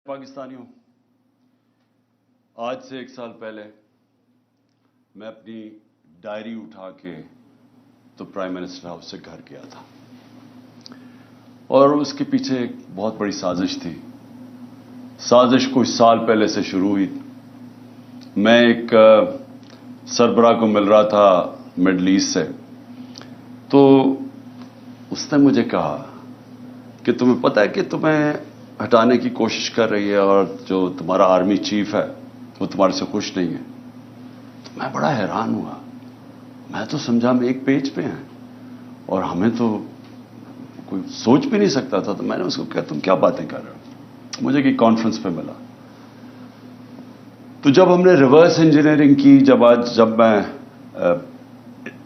پاکستانیوں، آج سے 1 سال پہلے میں اپنی ڈائری اٹھا کے تو پرائم منسٹر ہاؤس سے گھر گیا تھا، اور اس کے پیچھے ایک بہت بڑی سازش تھی۔ سازش کچھ سال پہلے سے شروع ہوئی۔ میں ایک سربراہ کو مل رہا تھا مڈل ایسٹ سے، تو اس نے مجھے کہا کہ تمہیں پتہ ہے کہ تمہیں ہٹانے کی کوشش کر رہی ہے اور جو تمہارا آرمی چیف ہے وہ تمہارے سے خوش نہیں ہے۔ تو میں بڑا حیران ہوا، میں تو سمجھا ہم ایک پیج پہ ہیں اور ہمیں تو کوئی سوچ بھی نہیں سکتا تھا۔ تو میں نے اس کو کہا تم کیا باتیں کر رہے ہو؟ مجھے کہ کانفرنس پہ ملا، تو جب ہم نے ریورس انجینئرنگ کی،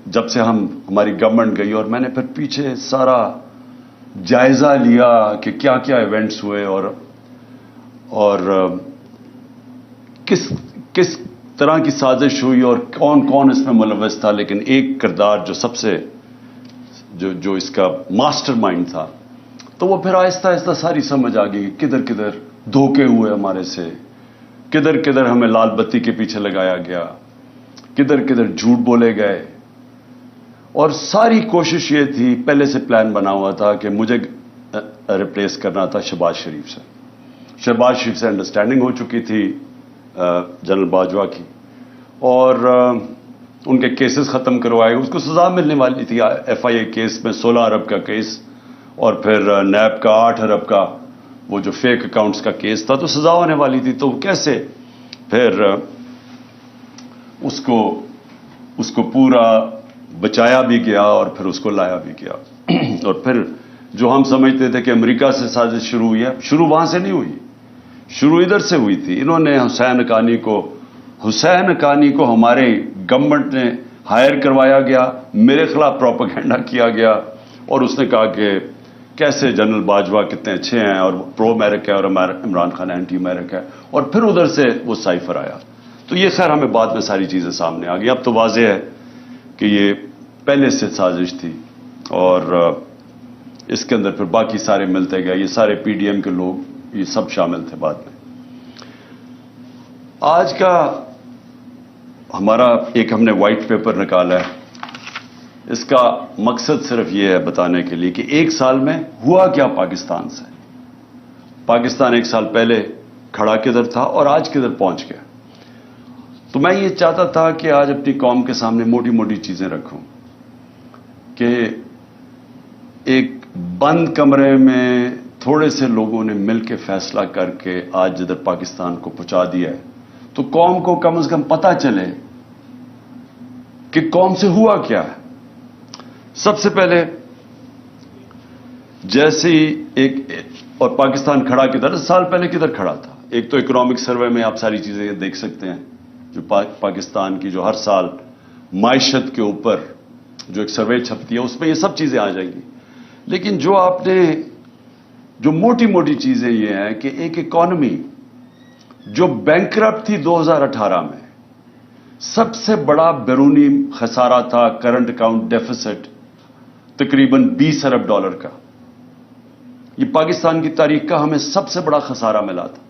جب سے ہماری گورنمنٹ گئی اور میں نے پھر پیچھے سارا جائزہ لیا کہ کیا کیا ایونٹس ہوئے اور کس طرح کی سازش ہوئی اور کون کون اس میں ملوث تھا، لیکن ایک کردار جو سب سے جو اس کا ماسٹر مائنڈ تھا، تو وہ پھر آہستہ آہستہ ساری سمجھ آ گئی کہ کدھر کدھر دھوکے ہوئے ہمارے سے، کدھر کدھر ہمیں لال بتی کے پیچھے لگایا گیا، کدھر کدھر جھوٹ بولے گئے۔ اور ساری کوشش یہ تھی، پہلے سے پلان بنا ہوا تھا کہ مجھے ریپلیس کرنا تھا شہباز شریف سے۔ شہباز شریف سے انڈرسٹینڈنگ ہو چکی تھی جنرل باجوہ کی، اور ان کے کیسز ختم کروائے، اس کو سزا ملنے والی تھی۔ ایف آئی اے کیس میں 16 ارب کا کیس، اور پھر نیب کا 8 ارب کا وہ جو فیک اکاؤنٹس کا کیس تھا، تو سزا ہونے والی تھی۔ تو کیسے پھر اس کو پورا بچایا بھی گیا اور پھر اس کو لایا بھی گیا۔ اور پھر جو ہم سمجھتے تھے کہ امریکہ سے سازش شروع ہوئی ہے، شروع وہاں سے نہیں ہوئی، شروع ادھر سے ہوئی تھی۔ انہوں نے حسین حقانی کو ہمارے گورنمنٹ نے ہائر کروایا گیا، میرے خلاف پروپیگنڈا کیا گیا، اور اس نے کہا کہ کیسے جنرل باجوہ کتنے اچھے ہیں اور پرو امریکہ ہے اور عمران خان اینٹی امریکہ ہے، اور پھر ادھر سے وہ سائفر آیا۔ تو یہ خیر ہمیں بعد میں ساری چیزیں سامنے آ گئی۔ اب تو واضح ہے کہ یہ پہلے سے سازش تھی، اور اس کے اندر پھر باقی سارے ملتے گئے، یہ سارے پی ڈی ایم کے لوگ یہ سب شامل تھے بعد میں۔ آج کا ہمارا ہم نے وائٹ پیپر نکالا ہے، اس کا مقصد صرف یہ ہے بتانے کے لیے کہ 1 سال میں ہوا کیا پاکستان سے۔ پاکستان 1 سال پہلے کھڑا کدھر تھا اور آج کدھر پہنچ گیا۔ تو میں یہ چاہتا تھا کہ آج اپنی قوم کے سامنے موٹی موٹی چیزیں رکھوں کہ ایک بند کمرے میں تھوڑے سے لوگوں نے مل کے فیصلہ کر کے آج جدھر پاکستان کو پہنچا دیا ہے، تو قوم کو کم از کم پتہ چلے کہ قوم سے ہوا کیا ہے۔ سب سے پہلے جیسے ہی اور پاکستان کھڑا کدھر، سال پہلے کدھر کھڑا تھا۔ ایک تو اکنامک سروے میں آپ ساری چیزیں دیکھ سکتے ہیں، جو پاکستان کی جو ہر سال معیشت کے اوپر جو ایک سروے چھپتی ہے، اس میں یہ سب چیزیں آ جائیں گی۔ لیکن جو موٹی موٹی چیزیں یہ ہیں کہ ایک اکانومی جو بینکرپٹ تھی 2018 میں، سب سے بڑا بیرونی خسارہ تھا، کرنٹ اکاؤنٹ ڈیفیسٹ تقریباً 20 ارب ڈالر کا۔ یہ پاکستان کی تاریخ کا ہمیں سب سے بڑا خسارہ ملا تھا،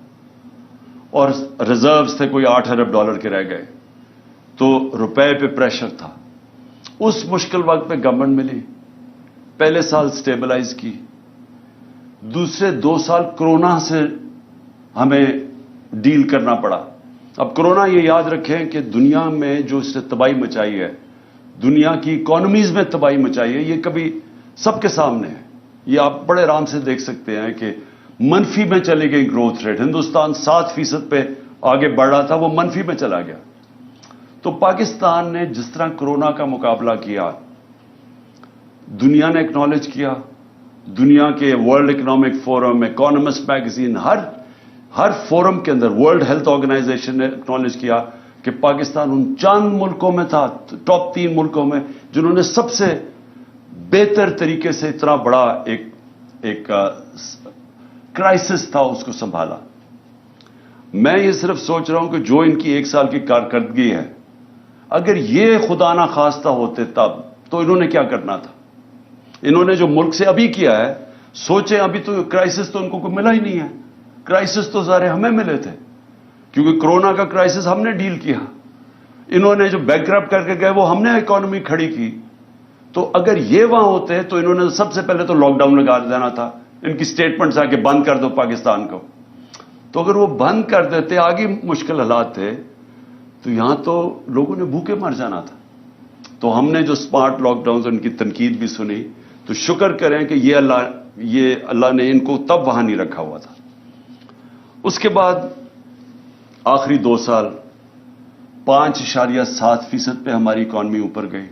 اور ریزروز تھے کوئی 8 ارب ڈالر کے رہ گئے، تو روپے پہ پریشر تھا۔ اس مشکل وقت پہ گورنمنٹ ملی، پہلے سال سٹیبلائز کی، دوسرے 2 سال کرونا سے ہمیں ڈیل کرنا پڑا۔ اب کرونا یہ یاد رکھیں کہ دنیا میں جو اس نے تباہی مچائی ہے، دنیا کی اکانومیز میں تباہی مچائی ہے، یہ کبھی سب کے سامنے ہے۔ یہ آپ بڑے آرام سے دیکھ سکتے ہیں کہ منفی میں چلی گئی گروتھ ریٹ، ہندوستان 7% پہ آگے بڑھ رہا تھا، وہ منفی میں چلا گیا۔ تو پاکستان نے جس طرح کرونا کا مقابلہ کیا، دنیا نے اکنالج کیا، دنیا کے world economic forum, economist magazine, ہر فورم کے اندر ورلڈ ہیلتھ آرگنائزیشن نے اکنالج کیا کہ پاکستان ان چند ملکوں میں تھا، ٹاپ 3 ملکوں میں، جنہوں نے سب سے بہتر طریقے سے اتنا بڑا ایک کرائسس تھا اس کو سنبھالا۔ میں یہ صرف سوچ رہا ہوں کہ جو ان کی 1 سال کی کارکردگی ہے، اگر یہ خدا نہ خواستہ ہوتے تب تو انہوں نے کیا کرنا تھا۔ انہوں نے جو ملک سے ابھی کیا ہے، سوچیں ابھی تو کرائسس تو ان کو کوئی ملا ہی نہیں ہے، کرائسس تو سارے ہمیں ملے تھے کیونکہ کورونا کا کرائسس ہم نے ڈیل کیا. انہوں نے جو بینکرپٹ کر کے گئے وہ ہم نے اکانومی کھڑی کی. تو اگر یہ وہاں ہوتے تو انہوں نے سب سے پہلے تو لاک ڈاؤن لگا دینا تھا. ان کی سٹیٹمنٹس آ کے بند کر دو پاکستان کو. تو اگر وہ بند کر دیتے, آگے مشکل حالات تھے, تو یہاں تو لوگوں نے بھوکے مر جانا تھا. تو ہم نے جو اسمارٹ لاک ڈاؤن ان کی تنقید بھی سنی, تو شکر کریں کہ یہ اللہ نے ان کو تب وہاں نہیں رکھا ہوا تھا. اس کے بعد آخری 2 سال 5.7% پہ ہماری اکانومی اوپر گئی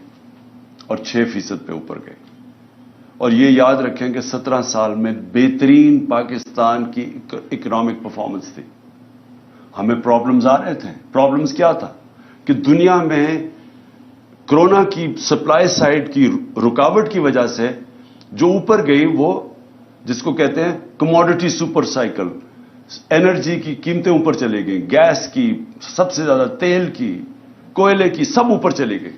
اور 6% پہ اوپر گئی. اور یہ یاد رکھیں کہ 17 سال میں بہترین پاکستان کی اکنامک پرفارمنس تھی. ہمیں پرابلمز آ رہے تھے. پرابلمز کیا تھا کہ دنیا میں کورونا کی سپلائی سائڈ کی رکاوٹ کی وجہ سے جو اوپر گئی, وہ جس کو کہتے ہیں کموڈٹی سپر سائیکل, انرجی کی قیمتیں اوپر چلی گئی, گیس کی سب سے زیادہ, تیل کی, کوئلے کی, سب اوپر چلی گئی.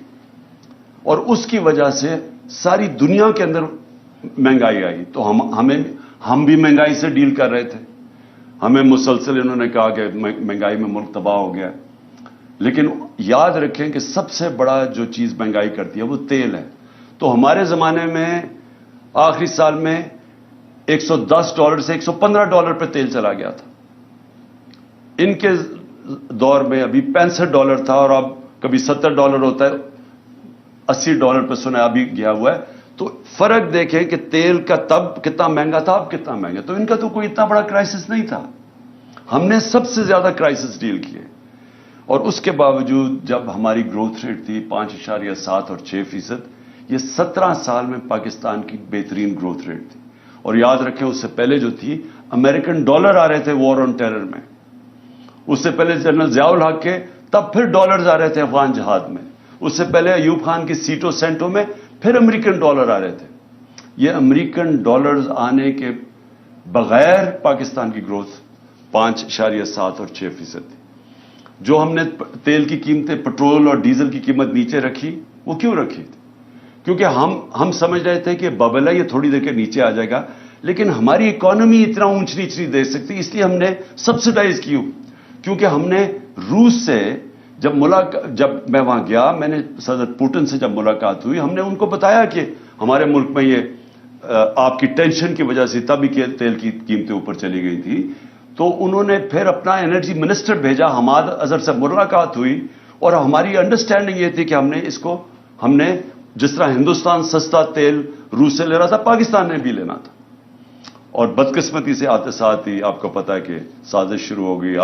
اور اس کی وجہ سے ساری دنیا کے اندر مہنگائی آئی. تو ہم بھی مہنگائی سے ڈیل کر رہے تھے. ہمیں مسلسل انہوں نے کہا کہ مہنگائی میں ملک تباہ ہو گیا. لیکن یاد رکھیں کہ سب سے بڑا جو چیز مہنگائی کرتی ہے وہ تیل ہے. تو ہمارے زمانے میں آخری سال میں $110 سے $115 پہ تیل چلا گیا تھا. ان کے دور میں ابھی $65 تھا, اور اب کبھی $70 ہوتا ہے, $80 پہ سنا ابھی گیا ہوا ہے. تو فرق دیکھیں کہ تیل کا تب کتنا مہنگا تھا, اب کتنا مہنگا. تو ان کا تو کوئی اتنا بڑا کرائسس نہیں تھا. ہم نے سب سے زیادہ کرائسس ڈیل کیے. اور اس کے باوجود جب ہماری گروتھ ریٹ تھی 5.7 اور 6%, یہ 17 سال میں پاکستان کی بہترین گروتھ ریٹ تھی. اور یاد رکھیں اس سے پہلے جو تھی امریکن ڈالر آ رہے تھے وار آن ٹیرر میں. اس سے پہلے جنرل ضیاء الحق کے تب پھر ڈالرز آ رہے تھے افغان جہاد میں. اس سے پہلے ایوب خان کی سیٹوں سینٹوں میں پھر امریکن ڈالر آ رہے تھے. یہ امریکن ڈالرز آنے کے بغیر پاکستان کی گروتھ 5.7 اور 6% تھی. جو ہم نے تیل کی قیمتیں, پٹرول اور ڈیزل کی قیمت نیچے رکھی, وہ کیوں رکھی تھی؟ کیونکہ ہم سمجھ رہے تھے کہ ببل ہے, یہ تھوڑی دیر کے نیچے آ جائے گا, لیکن ہماری اکانومی اتنا اونچ نیچ نہیں دے سکتی, اس لیے ہم نے سبسڈائز کی. کیونکہ ہم نے روس سے جب میں وہاں گیا, میں نے صدر پوٹن سے جب ملاقات ہوئی, ہم نے ان کو بتایا کہ ہمارے ملک میں یہ آپ کی ٹینشن کی وجہ سے تبھی تیل کی قیمتیں اوپر چلی گئی تھی. تو انہوں نے پھر اپنا انرجی منسٹر بھیجا, حماد اظہر سے ملاقات ہوئی, اور ہماری انڈرسٹینڈنگ یہ تھی کہ ہم نے جس طرح ہندوستان سستا تیل روس سے لے رہا تھا, پاکستان نے بھی لینا تھا. اور بدقسمتی سے آتے ساتھ ہی آپ کو پتا ہے کہ سازش شروع ہو گئی.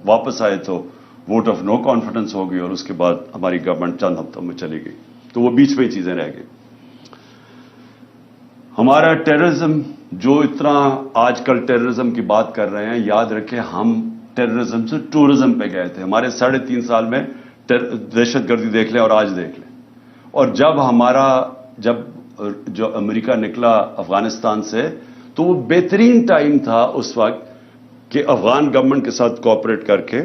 واپس آئے تو ووٹ آف نو کانفیڈنس ہو گئی, اور اس کے بعد ہماری گورنمنٹ چند ہفتوں میں چلی گئی. تو وہ بیچ میں ہی چیزیں رہ گئی. ہمارا ٹیررزم جو اتنا آج کل ٹیررزم کی بات کر رہے ہیں, یاد رکھیں ہم ٹیررزم سے ٹورزم پہ گئے تھے. ہمارے 3.5 سال میں دہشت گردی دیکھ لیں اور آج دیکھ لیں. اور جب جو امریکہ نکلا افغانستان سے, تو وہ بہترین ٹائم تھا اس وقت کہ افغان گورنمنٹ کے ساتھ کوآپریٹ کر کے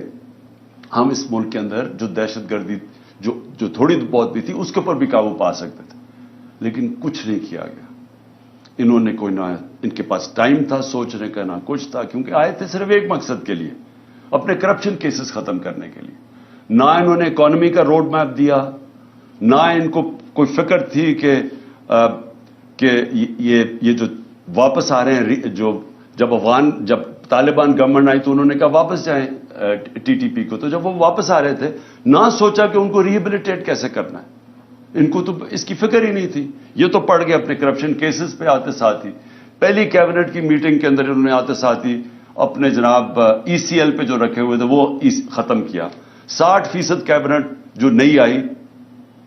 ہم اس ملک کے اندر جو دہشت گردی جو تھوڑی بہت بھی تھی اس کے اوپر بھی قابو پا سکتے تھے. لیکن کچھ نہیں کیا گیا. انہوں نے کوئی نہ, ان کے پاس ٹائم تھا سوچنے کا, نہ کچھ تھا, کیونکہ آئے تھے صرف ایک مقصد کے لیے, اپنے کرپشن کیسز ختم کرنے کے لیے. نہ انہوں نے اکانومی کا روڈ میپ دیا, نہ ان کو کوئی فکر تھی کہ یہ جو واپس آ رہے ہیں, جب طالبان گورنمنٹ آئی تو انہوں نے کہا واپس جائیں TTP کو. تو جب وہ واپس آ رہے تھے, نہ سوچا کہ ان کو ریہیبلیٹیٹ کیسے کرنا ہے. ان کو تو اس کی فکر ہی نہیں تھی. یہ تو پڑ گئے اپنے کرپشن کیسز پہ آتے ساتھ ہی. پہلی کیبنٹ کی میٹنگ کے اندر انہوں نے آتے ساتھ ہی اپنے جناب ECL پہ جو رکھے ہوئے تھے وہ ختم کیا. 60% کیبنٹ جو نہیں آئی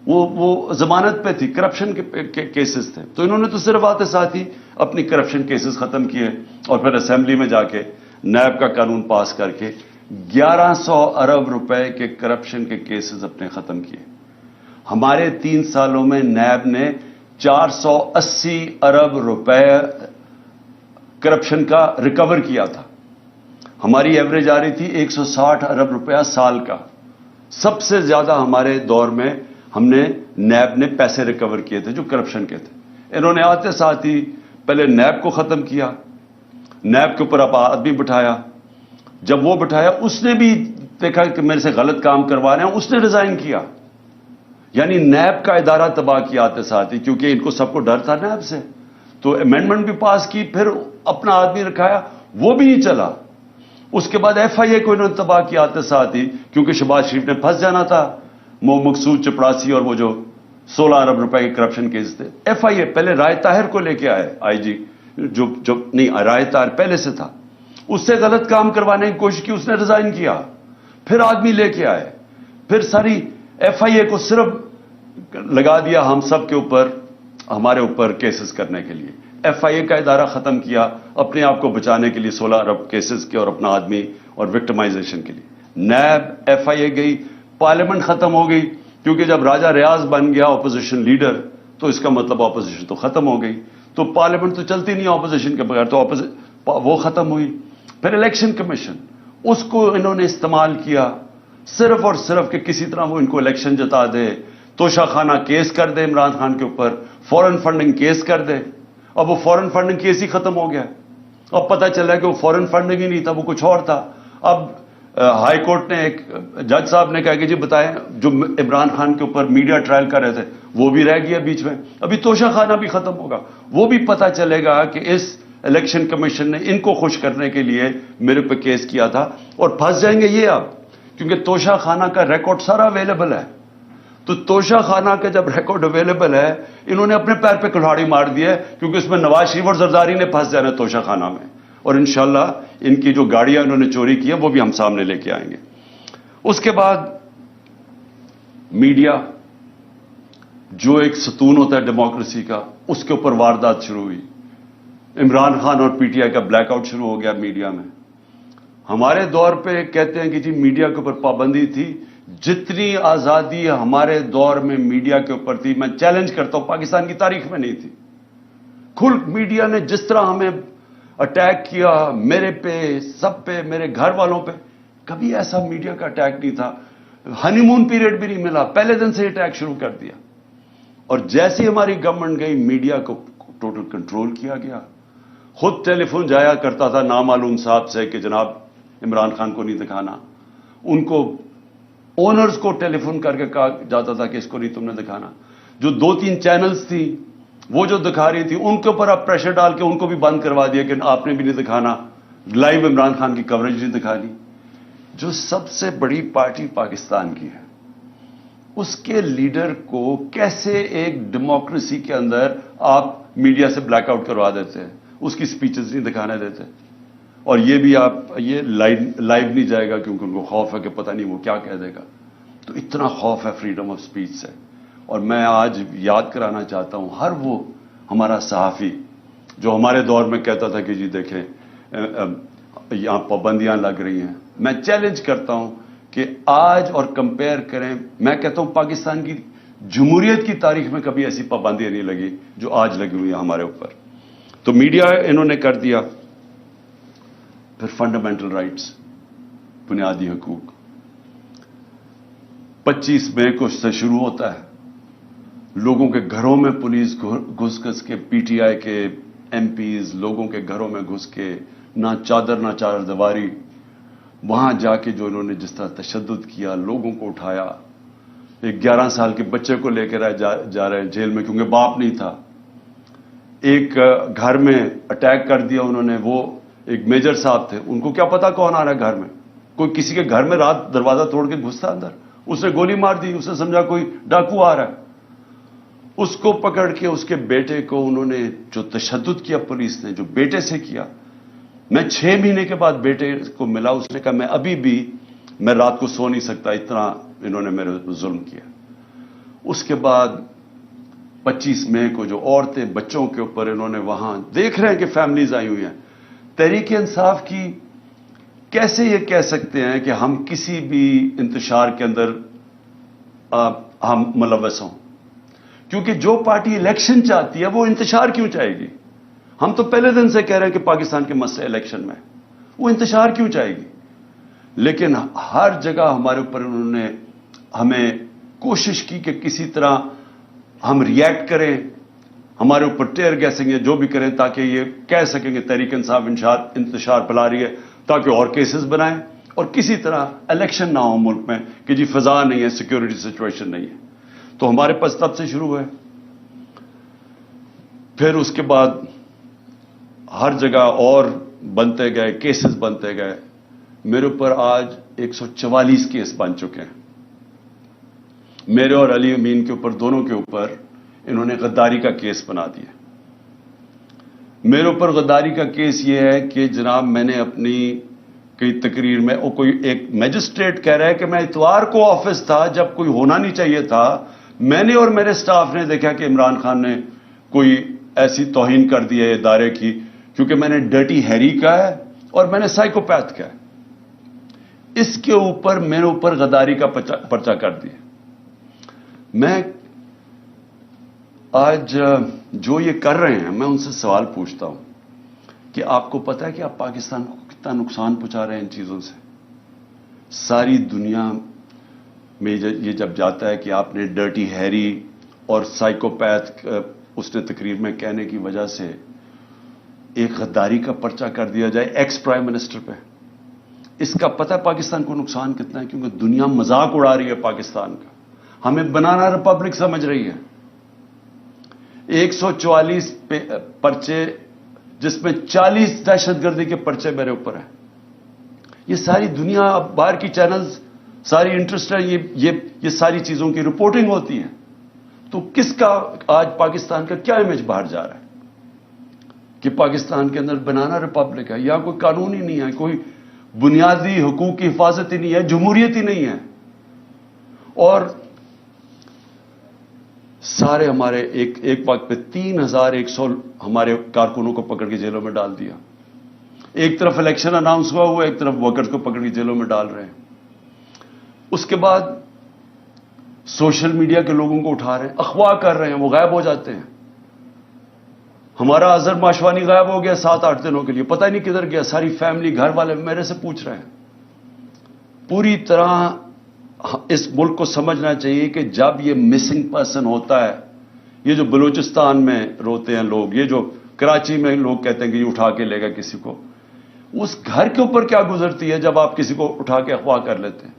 وہ ضمانت پہ تھی, کرپشن کے کیسز تھے. تو انہوں نے تو صرف آتے ساتھ ہی اپنی کرپشن کیسز ختم کیے, اور پھر اسمبلی میں جا کے نیب کا قانون پاس کر کے 1100 ارب روپے کے کرپشن کے کیسز اپنے ختم کیے. ہمارے 3 سالوں میں نیب نے 480 ارب روپے کرپشن کا ریکور کیا تھا. ہماری ایوریج آ رہی تھی 160 ارب روپیہ سال کا. سب سے زیادہ ہمارے دور میں ہم نے نیب نے پیسے ریکور کیے تھے جو کرپشن کے تھے. انہوں نے آتے ساتھ ہی پہلے نیب کو ختم کیا, نیب کے اوپر اب آدمی بٹھایا, جب وہ بٹھایا اس نے بھی دیکھا کہ میرے سے غلط کام کروا رہے ہیں, اس نے ریزائن کیا. یعنی نیب کا ادارہ تباہ کیا آتے ساتھ ہی, کیونکہ ان کو سب کو ڈر تھا نیب سے, تو امینڈمنٹ بھی پاس کی, پھر اپنا آدمی رکھایا, وہ بھی نہیں چلا. اس کے بعد ایف آئی اے کو انہوں نے تباہ کیا آتے ساتھ ہی, کیونکہ شہباز شریف نے پھنس جانا تھا. مقصود چپڑاسی اور وہ جو 16 ارب روپے کے کرپشن کیس تھے, ایف آئی اے پہلے رائے طاہر کو لے کے آئے, آئی جی جو نہیں, رائے طاہر پہلے سے تھا, اس سے غلط کام کروانے کی کوشش کی, اس نے ریزائن کیا, پھر آدمی لے کے آئے, پھر ساری ایف آئی اے کو صرف لگا دیا ہم سب کے اوپر, ہمارے اوپر کیسز کرنے کے لیے. ایف آئی اے کا ادارہ ختم کیا اپنے آپ کو بچانے کے لیے 16 ارب کیسز کے اور اپنا آدمی اور وکٹمائزیشن کے لیے. نیب, ایف آئی اے گئی, پارلیمنٹ ختم ہو گئی, کیونکہ جب راجہ ریاض بن گیا اپوزیشن لیڈر تو اس کا مطلب اپوزیشن تو ختم ہو گئی, تو پارلیمنٹ تو چلتی نہیں اپوزیشن کے بغیر, تو وہ ختم ہوئی. پھر الیکشن کمیشن, اس کو انہوں نے استعمال کیا صرف اور صرف کہ کسی طرح وہ ان کو الیکشن جتا دے, توشہ خانہ کیس کر دے عمران خان کے اوپر, فورن فنڈنگ کیس کر دے. اب وہ فورن فنڈنگ کیس ہی ختم ہو گیا, اب پتہ چلا کہ وہ فورن فنڈنگ ہی نہیں تھا, وہ کچھ اور تھا. اب ہائی کورٹ نے, ایک جج صاحب نے کہا کہ جی بتائیں, جو عمران خان کے اوپر میڈیا ٹرائل کر رہے تھے وہ بھی رہ گیا بیچ میں, ابھی توشہ خانہ بھی ختم ہوگا, وہ بھی پتہ چلے گا کہ اس الیکشن کمیشن نے ان کو خوش کرنے کے لیے میرے پہ کیس کیا تھا, اور پھنس جائیں گے یہ اب, کیونکہ توشہ خانہ کا ریکارڈ سارا اویلیبل ہے. تو توشہ خانہ کا جب ریکارڈ اویلیبل ہے, انہوں نے اپنے پیر پہ کلہاڑی مار دی ہے, کیونکہ اس میں نواز شریف اور زرداری نے پھنس جانا ہے توشہ خانہ میں, اور انشاءاللہ ان کی جو گاڑیاں انہوں نے چوری کی ہیں وہ بھی ہم سامنے لے کے آئیں گے. اس کے بعد میڈیا جو ایک ستون ہوتا ہے ڈیموکریسی کا, اس کے اوپر واردات شروع ہوئی. عمران خان اور پی ٹی آئی کا بلیک آؤٹ شروع ہو گیا میڈیا میں. ہمارے دور پہ کہتے ہیں کہ جی میڈیا کے اوپر پابندی تھی, جتنی آزادی ہمارے دور میں میڈیا کے اوپر تھی, میں چیلنج کرتا ہوں پاکستان کی تاریخ میں نہیں تھی. کھل میڈیا نے جس طرح ہمیں اٹیک کیا, میرے پہ, سب پہ, میرے گھر والوں پہ, کبھی ایسا میڈیا کا اٹیک نہیں تھا. ہنی مون پیریڈ بھی نہیں ملا, پہلے دن سے اٹیک شروع کر دیا. اور جیسی ہماری گورنمنٹ گئی, میڈیا کو ٹوٹل کنٹرول کیا گیا. خود ٹیلی فون جایا کرتا تھا نامعلوم صاحب سے کہ جناب عمران خان کو نہیں دکھانا, ان کو اونرز کو ٹیلی فون کر کے کہا جاتا تھا کہ اس کو نہیں تم نے دکھانا. جو 2-3 چینلز تھی وہ جو دکھا رہی تھی, ان کے اوپر آپ پریشر ڈال کے ان کو بھی بند کروا دیا کہ آپ نے بھی نہیں دکھانا, لائیو عمران خان کی کوریج نہیں دکھانی. جو سب سے بڑی پارٹی پاکستان کی ہے, اس کے لیڈر کو کیسے ایک ڈیموکریسی کے اندر آپ میڈیا سے بلیک آؤٹ کروا دیتے ہیں, اس کی سپیچز نہیں دکھانے دیتے, اور یہ بھی آپ یہ لائیو نہیں جائے گا کیونکہ ان کو خوف ہے کہ پتہ نہیں وہ کیا کہہ دے گا. تو اتنا خوف ہے فریڈم آف سپیچ سے. اور میں آج یاد کرانا چاہتا ہوں ہر وہ ہمارا صحافی جو ہمارے دور میں کہتا تھا کہ جی دیکھیں یہاں پابندیاں لگ رہی ہیں, میں چیلنج کرتا ہوں کہ آج اور کمپیئر کریں. میں کہتا ہوں پاکستان کی جمہوریت کی تاریخ میں کبھی ایسی پابندیاں نہیں لگی جو آج لگی ہوئی ہیں ہمارے اوپر. تو میڈیا انہوں نے کر دیا. پھر فنڈامنٹل رائٹس, بنیادی حقوق, 25 مئی کو سے شروع ہوتا ہے. لوگوں کے گھروں میں پولیس گھس کے, پی ٹی آئی کے ایم پیز لوگوں کے گھروں میں گھس کے, نہ چادر نہ چادر دیواری, وہاں جا کے جو انہوں نے جس طرح تشدد کیا, لوگوں کو اٹھایا. ایک 11 سال کے بچے کو لے کر جا رہے ہیں جیل میں کیونکہ باپ نہیں تھا. ایک گھر میں اٹیک کر دیا انہوں نے, وہ ایک میجر صاحب تھے, ان کو کیا پتا کون آ رہا ہے گھر میں. کوئی کسی کے گھر میں رات دروازہ توڑ کے گھستا اندر, اس نے گولی مار دی, اس نے سمجھا کوئی ڈاکو آ رہا ہے. اس کو پکڑ کے اس کے بیٹے کو انہوں نے جو تشدد کیا پولیس نے, جو بیٹے سے کیا. میں 6 مہینے کے بعد بیٹے کو ملا, اس نے کہا میں ابھی بھی میں رات کو سو نہیں سکتا, اتنا انہوں نے میرے ظلم کیا. اس کے بعد 25 مئی کو جو عورتیں بچوں کے اوپر انہوں نے, وہاں دیکھ رہے ہیں کہ فیملیز آئی ہوئی ہیں. تحریک انصاف کی کیسے یہ کہہ سکتے ہیں کہ ہم کسی بھی انتشار کے اندر ہم ملوث ہوں, کیونکہ جو پارٹی الیکشن چاہتی ہے وہ انتشار کیوں چاہے گی. ہم تو پہلے دن سے کہہ رہے ہیں کہ پاکستان کے مسئلے الیکشن میں, وہ انتشار کیوں چاہے گی. لیکن ہر جگہ ہمارے اوپر انہوں نے ہمیں کوشش کی کہ کسی طرح ہم ریئیکٹ کریں, ہمارے اوپر ٹیئر گیسنگ یا جو بھی کریں تاکہ یہ کہہ سکیں کہ تحریک انصاف انتشار پھیلا رہی ہے. تاکہ اور کیسز بنائیں اور کسی طرح الیکشن نہ ہو ملک میں کہ جی فضا نہیں ہے، سیکورٹی سچویشن نہیں ہے. تو ہمارے پاس تب سے شروع ہوئے. پھر اس کے بعد ہر جگہ اور بنتے گئے، کیسز بنتے گئے. میرے اوپر آج 144 کیس بن چکے ہیں. میرے اور علی امین کے اوپر، دونوں کے اوپر انہوں نے غداری کا کیس بنا دیا. میرے اوپر غداری کا کیس یہ ہے کہ جناب میں نے اپنی کئی تقریر میں، کوئی ایک میجسٹریٹ کہہ رہا ہے کہ میں اتوار کو آفس تھا جب کوئی ہونا نہیں چاہیے تھا. میں نے اور میرے سٹاف نے دیکھا کہ عمران خان نے کوئی ایسی توہین کر دی ہے ادارے کی، کیونکہ میں نے ڈرٹی ہیری کا ہے اور میں نے سائیکوپیتھ کا ہے. اس کے اوپر میرے اوپر غداری کا پرچہ کر دیا. میں آج جو یہ کر رہے ہیں، میں ان سے سوال پوچھتا ہوں کہ آپ کو پتا ہے کہ آپ پاکستان کو کتنا نقصان پہنچا رہے ہیں ان چیزوں سے؟ ساری دنیا میں یہ جب جاتا ہے کہ آپ نے ڈرٹی ہیری اور سائیکوپیتھ اس نے تقریر میں کہنے کی وجہ سے ایک غداری کا پرچہ کر دیا جائے ایکس پرائم منسٹر پہ، اس کا پتہ ہے پاکستان کو نقصان کتنا ہے؟ کیونکہ دنیا مذاق اڑا رہی ہے پاکستان کا، ہمیں بنانا ریپبلک سمجھ رہی ہے. 144 پرچے، جس میں 40 دہشت گردی کے پرچے میرے اوپر ہیں. یہ ساری دنیا، اب باہر کی چینلز ساری انٹرسٹ ہے، یہ ساری چیزوں کی رپورٹنگ ہوتی ہے. تو کس کا آج پاکستان کا کیا امیج باہر جا رہا ہے کہ پاکستان کے اندر بنانا ریپبلک ہے؟ یا کوئی قانون ہی نہیں ہے، کوئی بنیادی حقوق کی حفاظت ہی نہیں ہے، جمہوریت ہی نہیں ہے. اور سارے ہمارے ایک وقت پہ 3100 ہمارے کارکنوں کو پکڑ کے جیلوں میں ڈال دیا. ایک طرف الیکشن اناؤنس ہوا ایک طرف ورکرز کو پکڑ کے جیلوں میں ڈال رہے ہیں. اس کے بعد سوشل میڈیا کے لوگوں کو اٹھا رہے ہیں، اغوا کر رہے ہیں، وہ غائب ہو جاتے ہیں. ہمارا اظہر ماشوانی غائب ہو گیا 7-8 دنوں کے لیے، پتہ ہی نہیں کدھر گیا. ساری فیملی، گھر والے میرے سے پوچھ رہے ہیں. پوری طرح اس ملک کو سمجھنا چاہیے کہ جب یہ مسنگ پرسن ہوتا ہے، یہ جو بلوچستان میں روتے ہیں لوگ، یہ جو کراچی میں لوگ کہتے ہیں کہ یہ اٹھا کے لے گا کسی کو، اس گھر کے اوپر کیا گزرتی ہے جب آپ کسی کو اٹھا کے اغوا کر لیتے ہیں.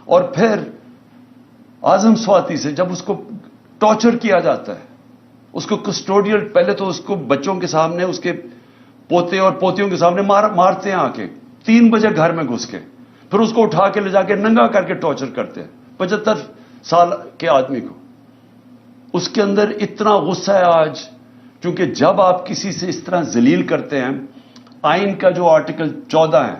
اور پھر اعظم سواتی سے جب اس کو ٹارچر کیا جاتا ہے، اس کو کسٹوڈیل، پہلے تو اس کو بچوں کے سامنے، اس کے پوتے اور پوتیوں کے سامنے مارتے ہیں آ کے 3 بجے گھر میں گھس کے، پھر اس کو اٹھا کے لے جا کے ننگا کر کے ٹارچر کرتے ہیں 75 سال کے آدمی کو. اس کے اندر اتنا غصہ ہے آج، کیونکہ جب آپ کسی سے اس طرح ذلیل کرتے ہیں، آئین کا جو آرٹیکل 14 ہے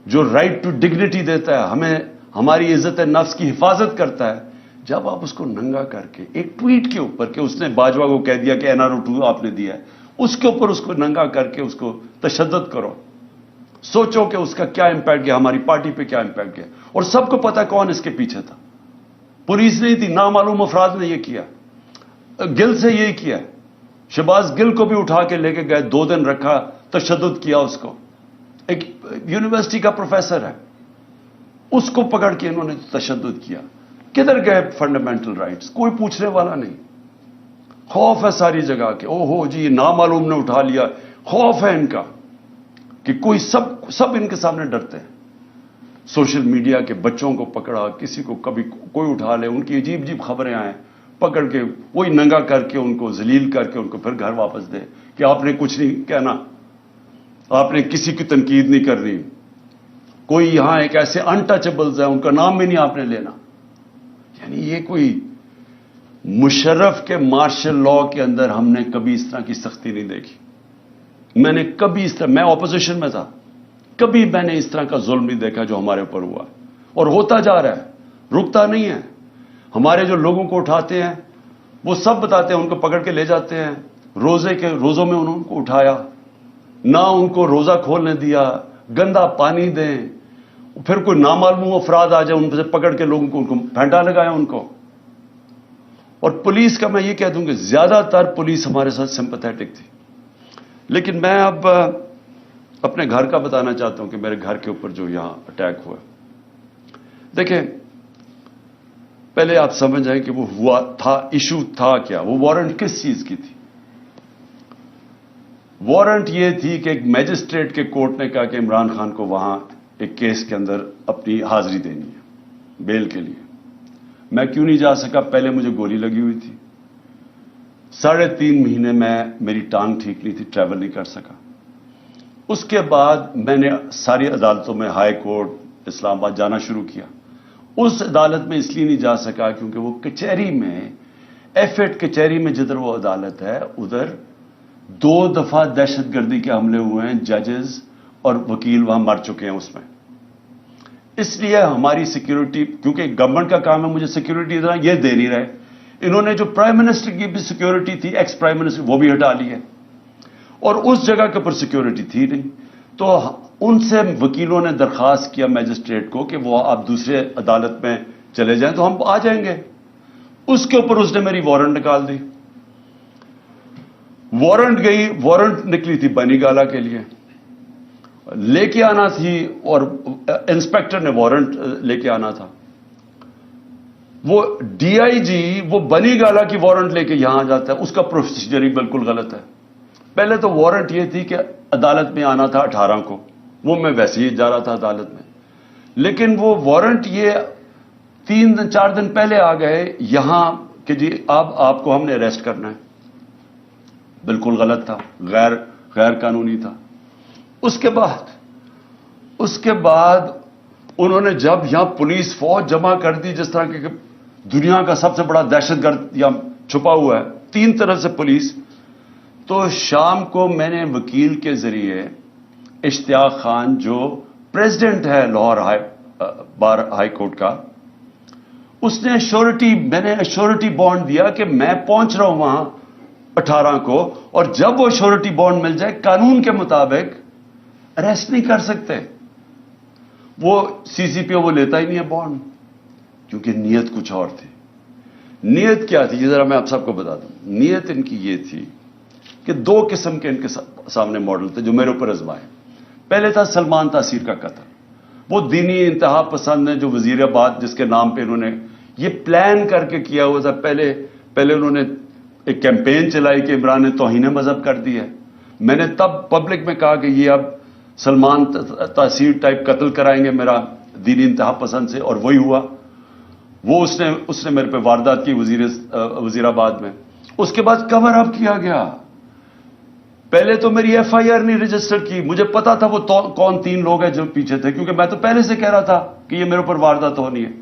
جو رائٹ ٹو ڈگنیٹی دیتا ہے، ہمیں ہماری عزت نفس کی حفاظت کرتا ہے، جب آپ اس کو ننگا کر کے ایک ٹویٹ کے اوپر کہ اس نے باجوہ کو کہہ دیا کہ NRO 2 آپ نے دیا ہے، اس کے اوپر اس کو ننگا کر کے اس کو تشدد کرو، سوچو کہ اس کا کیا امپیکٹ گیا، ہماری پارٹی پہ کیا امپیکٹ گیا. اور سب کو پتا کون اس کے پیچھے تھا. پولیس نہیں تھی، نامعلوم افراد نے یہ کیا. گل سے یہی کیا. شہباز گل کو بھی اٹھا کے لے کے گئے، 2 دن رکھا، تشدد کیا اس کو. ایک یونیورسٹی کا پروفیسر ہے، اس کو پکڑ کے انہوں نے تشدد کیا. کدھر گئے فنڈامنٹل رائٹس؟ کوئی پوچھنے والا نہیں. خوف ہے ساری جگہ کے، او ہو جی یہ نامعلوم نے اٹھا لیا. خوف ہے ان کا کہ کوئی سب ان کے سامنے ڈرتے ہیں. سوشل میڈیا کے بچوں کو پکڑا، کسی کو کبھی کوئی اٹھا لے، ان کی عجیب عجیب خبریں آئیں، پکڑ کے وہی ننگا کر کے ان کو ذلیل کر کے ان کو پھر گھر واپس دے کہ آپ نے کچھ نہیں کہنا، آپ نے کسی کی تنقید نہیں کرنی. کوئی یہاں ایک ایسے انٹچبلز ہیں، ان کا نام بھی نہیں آپ نے لینا. یعنی یہ کوئی مشرف کے مارشل لاء کے اندر ہم نے کبھی اس طرح کی سختی نہیں دیکھی. میں نے کبھی اس طرح، میں اپوزیشن میں تھا، کبھی میں نے اس طرح کا ظلم نہیں دیکھا جو ہمارے اوپر ہوا اور ہوتا جا رہا ہے، رکتا نہیں ہے. ہمارے جو لوگوں کو اٹھاتے ہیں وہ سب بتاتے ہیں، ان کو پکڑ کے لے جاتے ہیں. روزوں میں انہوں کو اٹھایا، نہ ان کو روزہ کھولنے دیا، گندا پانی دیں، پھر کوئی نامعلوم افراد آ جائے ان سے پکڑ کے لوگوں کو ان کو پھینٹا لگایا ان کو. اور پولیس کا میں یہ کہہ دوں کہ زیادہ تر پولیس ہمارے ساتھ سمپیتھیٹک تھی. لیکن میں اب اپنے گھر کا بتانا چاہتا ہوں کہ میرے گھر کے اوپر جو یہاں اٹیک ہوا. دیکھیں پہلے آپ سمجھ جائیں کہ وہ ہوا تھا، ایشو تھا کیا، وہ وارنٹ کس چیز کی تھی. وارنٹ یہ تھی کہ ایک میجسٹریٹ کے کورٹ نے کہا کہ عمران خان کو وہاں ایک کیس کے اندر اپنی حاضری دینی ہے بیل کے لیے. میں کیوں نہیں جا سکا؟ پہلے مجھے گولی لگی ہوئی تھی. 3.5 مہینے میری ٹانگ ٹھیک نہیں تھی، ٹریول نہیں کر سکا. اس کے بعد میں نے ساری عدالتوں میں، ہائی کورٹ اسلام آباد جانا شروع کیا. اس عدالت میں اس لیے نہیں جا سکا کیونکہ وہ کچہری میں، ایف8 کچہری میں جدھر وہ عدالت ہے ادھر 2 دفعہ دہشت گردی کے حملے ہوئے ہیں. ججز اور وکیل وہاں مر چکے ہیں اس میں. اس لیے ہماری سیکیورٹی، کیونکہ گورنمنٹ کا کام ہے مجھے سیکیورٹی دینا، یہ دے نہیں رہے. انہوں نے جو پرائم منسٹر کی بھی سیکیورٹی تھی، ایکس پرائم منسٹر، وہ بھی ہٹا لی ہے، اور اس جگہ کے اوپر سیکیورٹی تھی نہیں. تو ان سے وکیلوں نے درخواست کیا میجسٹریٹ کو کہ وہ آپ دوسرے عدالت میں چلے جائیں تو ہم آ جائیں گے. اس کے اوپر اس نے میری وارنٹ نکال دی. وارنٹ نکلی تھی بنی گالا کے لیے، لے کے آنا تھی، اور انسپیکٹر نے وارنٹ لے کے آنا تھا. وہ ڈی آئی جی وہ بنی گالا کی وارنٹ لے کے یہاں جاتا ہے، اس کا پروسیجر ہی بالکل غلط ہے. پہلے تو وارنٹ یہ تھی کہ عدالت میں آنا تھا 18 کو، وہ میں ویسے ہی جا رہا تھا عدالت میں، لیکن وہ وارنٹ یہ 3-4 دن پہلے آ گئے یہاں کہ جی آپ کو ہم نے اریسٹ کرنا ہے. بالکل غلط تھا، غیر قانونی تھا. اس کے بعد انہوں نے جب یہاں پولیس فوج جمع کر دی، جس طرح کہ دنیا کا سب سے بڑا دہشت گرد یہاں چھپا ہوا ہے 3 طرف سے پولیس، تو شام کو میں نے وکیل کے ذریعے اشتیاق خان جو پریزیڈنٹ ہے لاہور بار ہائی کورٹ کا، اس نے میں نے ایشورٹی بانڈ دیا کہ میں پہنچ رہا ہوں وہاں 18 کو، اور جب وہ ایشورٹی بانڈ مل جائے قانون کے مطابق اریسٹ نہیں کر سکتے. وہ سی پی او وہ لیتا ہی نہیں ہے بانڈ، کیونکہ نیت کچھ اور تھی. نیت کیا تھی یہ ذرا میں آپ سب کو بتا دوں. نیت ان کی یہ تھی کہ 2 قسم کے ان کے سامنے ماڈل تھے جو میرے اوپر آزمائے. پہلے تھا سلمان تاثیر کا قتل. وہ دینی انتہا پسند ہے جو وزیر آباد جس کے نام پہ انہوں نے یہ پلان کر کے کیا ہوا تھا. پہلے انہوں نے ایک کیمپین چلائی کہ عمران نے توہین مذہب کر دی ہے. میں نے تب پبلک میں کہا کہ یہ اب سلمان تاثیر ٹائپ قتل کرائیں گے میرا دینی انتہا پسند سے، اور وہی ہوا. وہ اس نے میرے پہ واردات کی وزیر آباد میں. اس کے بعد کور اپ کیا گیا. پہلے تو میری ایف آئی آر نہیں رجسٹر کی، مجھے پتا تھا وہ کون 3 لوگ ہیں جو پیچھے تھے، کیونکہ میں تو پہلے سے کہہ رہا تھا کہ یہ میرے اوپر واردات ہونی ہے.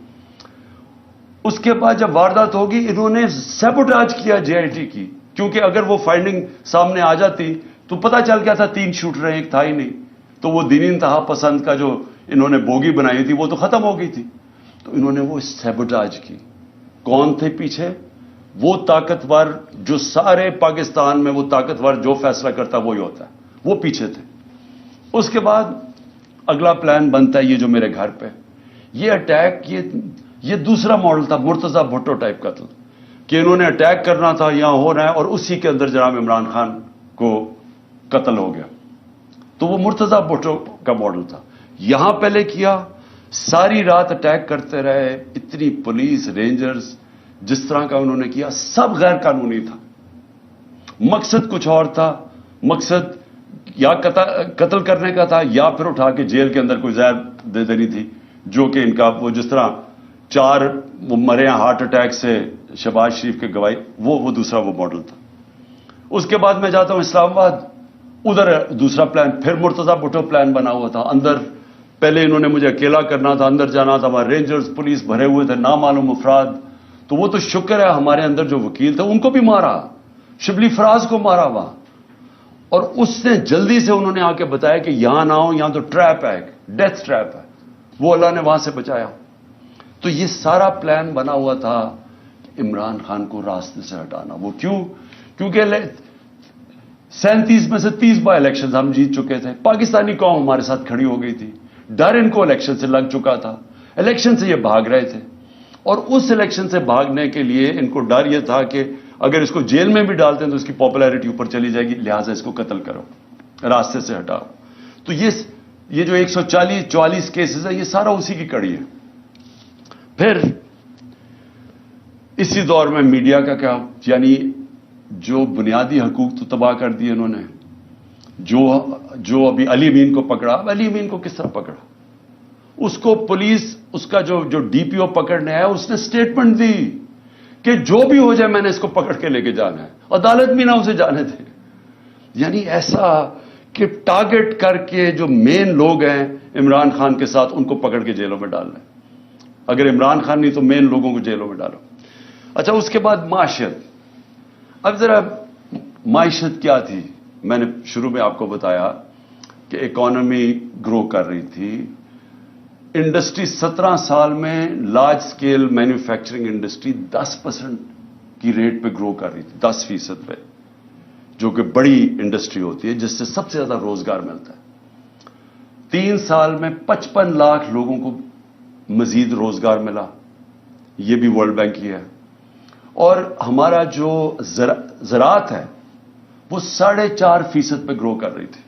اس کے بعد جب واردات ہوگی انہوں نے سیبوٹاج کیا جے آئی ٹی کی، کیونکہ اگر وہ فائنڈنگ سامنے آ جاتی تو پتا چل گیا تھا 3 شوٹر ہیں، ایک تھا ہی نہیں. تو وہ دینی انتہا پسند کا جو انہوں نے بوگی بنائی تھی وہ تو ختم ہو گئی تھی. تو انہوں نے وہ سیبوٹاج کی. کون تھے پیچھے؟ وہ طاقتور جو سارے پاکستان میں وہ طاقتور جو فیصلہ کرتا وہی ہوتا ہے، وہ پیچھے تھے. اس کے بعد اگلا پلان بنتا ہے یہ جو میرے گھر پہ یہ اٹیک، یہ دوسرا ماڈل تھا مرتضی بھٹو ٹائپ قتل، کہ انہوں نے اٹیک کرنا تھا، یہاں ہو رہا ہے، اور اسی کے اندر جناب عمران خان کو قتل ہو گیا. تو وہ مرتضی بھٹو کا ماڈل تھا. یہاں پہلے کیا، ساری رات اٹیک کرتے رہے، اتنی پولیس رینجرز، جس طرح کا انہوں نے کیا سب غیر قانونی تھا. مقصد کچھ اور تھا. مقصد یا قتل کرنے کا تھا، یا پھر اٹھا کے جیل کے اندر کوئی زہر دے دینی تھی، جو کہ ان کا وہ جس طرح 4 وہ مرے ہیں ہارٹ اٹیک سے شہباز شریف کے گواہی، وہ دوسرا وہ ماڈل تھا. اس کے بعد میں جاتا ہوں اسلام آباد، ادھر دوسرا پلان، پھر مرتضی بھٹو پلان بنا ہوا تھا. اندر پہلے انہوں نے مجھے اکیلا کرنا تھا، اندر جانا تھا، ہمارے رینجرز پولیس بھرے ہوئے تھے، نامعلوم افراد. تو وہ تو شکر ہے ہمارے اندر جو وکیل تھے ان کو بھی مارا، شبلی فراز کو مارا وہاں. اور اس نے جلدی سے انہوں نے آ کے بتایا کہ یہاں نہ ہو، یہاں تو ٹریپ ہے، ڈیتھ ٹریپ ہے. وہ اللہ نے وہاں سے بچایا. تو یہ سارا پلان بنا ہوا تھا عمران خان کو راستے سے ہٹانا. وہ کیونکہ 37 میں سے 30 بائی الیکشن ہم جیت چکے تھے. پاکستانی قوم ہمارے ساتھ کھڑی ہو گئی تھی. ڈر ان کو الیکشن سے لگ چکا تھا. الیکشن سے یہ بھاگ رہے تھے، اور اس الیکشن سے بھاگنے کے لیے ان کو ڈر یہ تھا کہ اگر اس کو جیل میں بھی ڈالتے ہیں تو اس کی پاپولیرٹی اوپر چلی جائے گی، لہٰذا اس کو قتل کرو، راستے سے ہٹاؤ. تو یہ جو 144 کیسز ہیں یہ سارا اسی کی کڑی ہے. پھر اسی دور میں میڈیا کا کیا، یعنی جو بنیادی حقوق تو تباہ کر دیے انہوں نے. جو ابھی علی امین کو پکڑا، اب علی امین کو کس طرح پکڑا؟ اس کو پولیس، اس کا جو ڈی پی او پکڑنے آیا، اس نے سٹیٹمنٹ دی کہ جو بھی ہو جائے میں نے اس کو پکڑ کے لے کے جانا ہے، عدالت بھی نہ اسے جانے دے. یعنی ایسا کہ ٹارگٹ کر کے جو مین لوگ ہیں عمران خان کے ساتھ، ان کو پکڑ کے جیلوں میں ڈالنا ہے. اگر عمران خان نہیں تو مین لوگوں کو جیلوں میں ڈالو. اچھا، اس کے بعد معاشیت. اب ذرا معیشت کیا تھی؟ میں نے شروع میں آپ کو بتایا کہ اکانومی گرو کر رہی تھی. انڈسٹری 17 سال میں لارج سکیل مینوفیکچرنگ انڈسٹری 10% کی ریٹ پہ گرو کر رہی تھی، 10% پہ، جو کہ بڑی انڈسٹری ہوتی ہے جس سے سب سے زیادہ روزگار ملتا ہے. 3 سال میں 55 لاکھ لوگوں کو مزید روزگار ملا. یہ بھی ورلڈ بینک کی ہے. اور ہمارا جو زراعت ہے وہ 4.5% پہ گرو کر رہی تھی.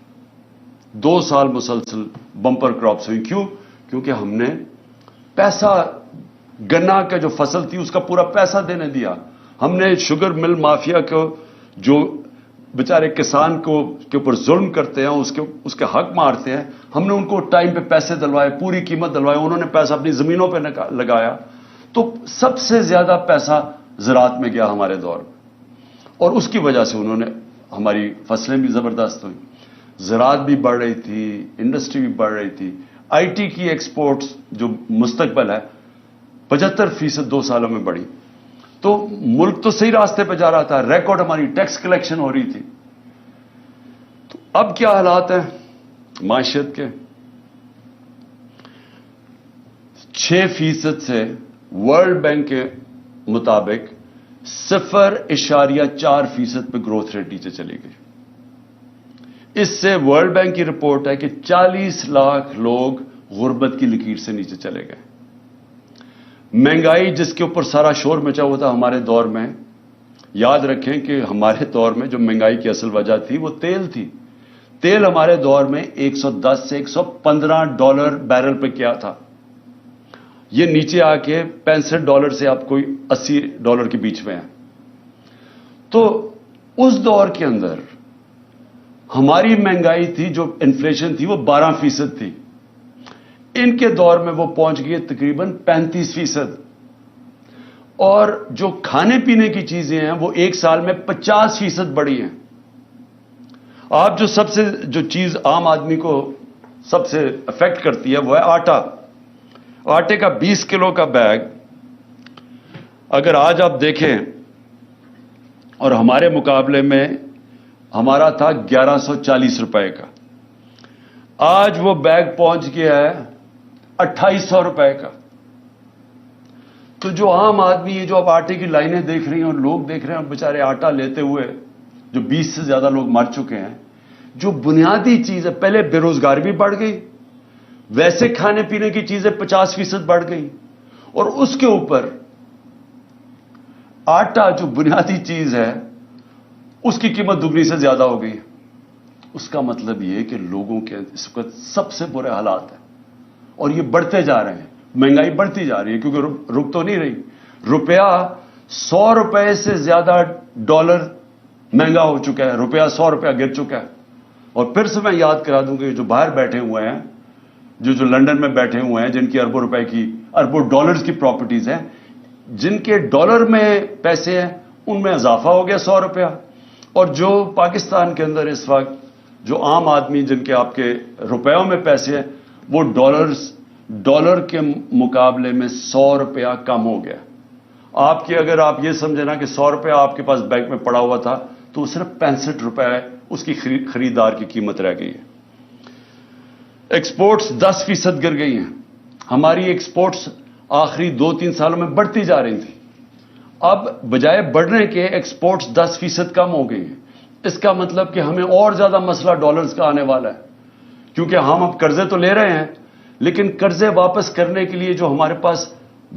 2 سال مسلسل بمپر کراپس ہوئی. کیوں؟ کیونکہ ہم نے پیسہ، گنا کا جو فصل تھی اس کا پورا پیسہ دینے دیا. ہم نے شوگر مل مافیا کو، جو بیچارے کسان کو کے اوپر ظلم کرتے ہیں، اس کے حق مارتے ہیں، ہم نے ان کو ٹائم پہ پیسے دلوائے، پوری قیمت دلوائے. انہوں نے پیسہ اپنی زمینوں پہ لگایا. تو سب سے زیادہ پیسہ زراعت میں گیا ہمارے دور میں، اور اس کی وجہ سے انہوں نے، ہماری فصلیں بھی زبردست ہوئی، زراعت بھی بڑھ رہی تھی، انڈسٹری بھی بڑھ رہی تھی. آئی ٹی کی ایکسپورٹس جو مستقبل ہے 75% 2 سالوں میں بڑھی. تو ملک تو صحیح راستے پہ جا رہا تھا. ریکارڈ ہماری ٹیکس کلیکشن ہو رہی تھی. تو اب کیا حالات ہیں معیشت کے؟ 6% سے ورلڈ بینک کے مطابق 0.4% پہ گروتھ ریٹ نیچے چلی گئی. اس سے ورلڈ بینک کی رپورٹ ہے کہ 40 لاکھ لوگ غربت کی لکیر سے نیچے چلے گئے. مہنگائی جس کے اوپر سارا شور مچا ہوا تھا ہمارے دور میں، یاد رکھیں کہ ہمارے دور میں جو مہنگائی کی اصل وجہ تھی وہ تیل تھی. تیل ہمارے دور میں 110 سے $115 بیرل پہ کیا تھا. یہ نیچے آ کے $65 سے آپ کوئی $80 کے بیچ میں ہے. تو اس دور کے اندر ہماری مہنگائی تھی، جو انفلیشن تھی، وہ 12% تھی. ان کے دور میں وہ پہنچ گئی تقریباً 35%. اور جو کھانے پینے کی چیزیں ہیں وہ 1 سال میں 50% بڑھی ہیں. آپ جو چیز عام آدمی کو سب سے افیکٹ کرتی ہے وہ ہے آٹا. آٹے کا 20 کلو کا بیگ اگر آج آپ دیکھیں، اور ہمارے مقابلے میں ہمارا تھا 1140 روپے کا، آج وہ بیگ پہنچ گیا ہے 2800 روپے کا. تو جو عام آدمی، یہ جو آپ آٹے کی لائنیں دیکھ رہی ہیں اور لوگ دیکھ رہے ہیں بیچارے آٹا لیتے ہوئے، جو 20 سے زیادہ لوگ مر چکے ہیں. جو بنیادی چیز ہے، پہلے بے روزگاری بھی بڑھ گئی، ویسے کھانے پینے کی چیزیں 50% بڑھ گئی، اور اس کے اوپر آٹا جو بنیادی چیز ہے اس کی قیمت دگنی سے زیادہ ہو گئی. اس کا مطلب یہ کہ لوگوں کے اس وقت سب سے برے حالات ہیں، اور یہ بڑھتے جا رہے ہیں. مہنگائی بڑھتی جا رہی ہے کیونکہ رک تو نہیں رہی. روپیہ 100 روپے سے زیادہ ڈالر مہنگا ہو چکا ہے. روپیہ 100 روپیہ گر چکا ہے. اور پھر سے میں یاد کرا دوں کہ جو باہر بیٹھے ہوئے ہیں، جو لندن میں بیٹھے ہوئے ہیں، جن کی اربوں ڈالرز کی پراپرٹیز ہیں، جن کے ڈالر میں پیسے ہیں، ان میں اضافہ ہو گیا 100 روپیہ. اور جو پاکستان کے اندر اس وقت جو عام آدمی جن کے آپ کے روپیوں میں پیسے ہیں، وہ ڈالر کے مقابلے میں 100 روپیہ کم ہو گیا. آپ کی، اگر آپ یہ سمجھیں نا کہ 100 روپیہ آپ کے پاس بینک میں پڑا ہوا تھا، تو صرف 65 روپے اس کی خریدار کی قیمت رہ گئی ہے. ایکسپورٹس 10% گر گئی ہیں. ہماری ایکسپورٹس آخری 2-3 سالوں میں بڑھتی جا رہی تھی. اب بجائے بڑھنے کے ایکسپورٹس 10% کم ہو گئی ہیں. اس کا مطلب کہ ہمیں اور زیادہ مسئلہ ڈالرز کا آنے والا ہے، کیونکہ ہم اب قرضے تو لے رہے ہیں، لیکن قرضے واپس کرنے کے لیے جو ہمارے پاس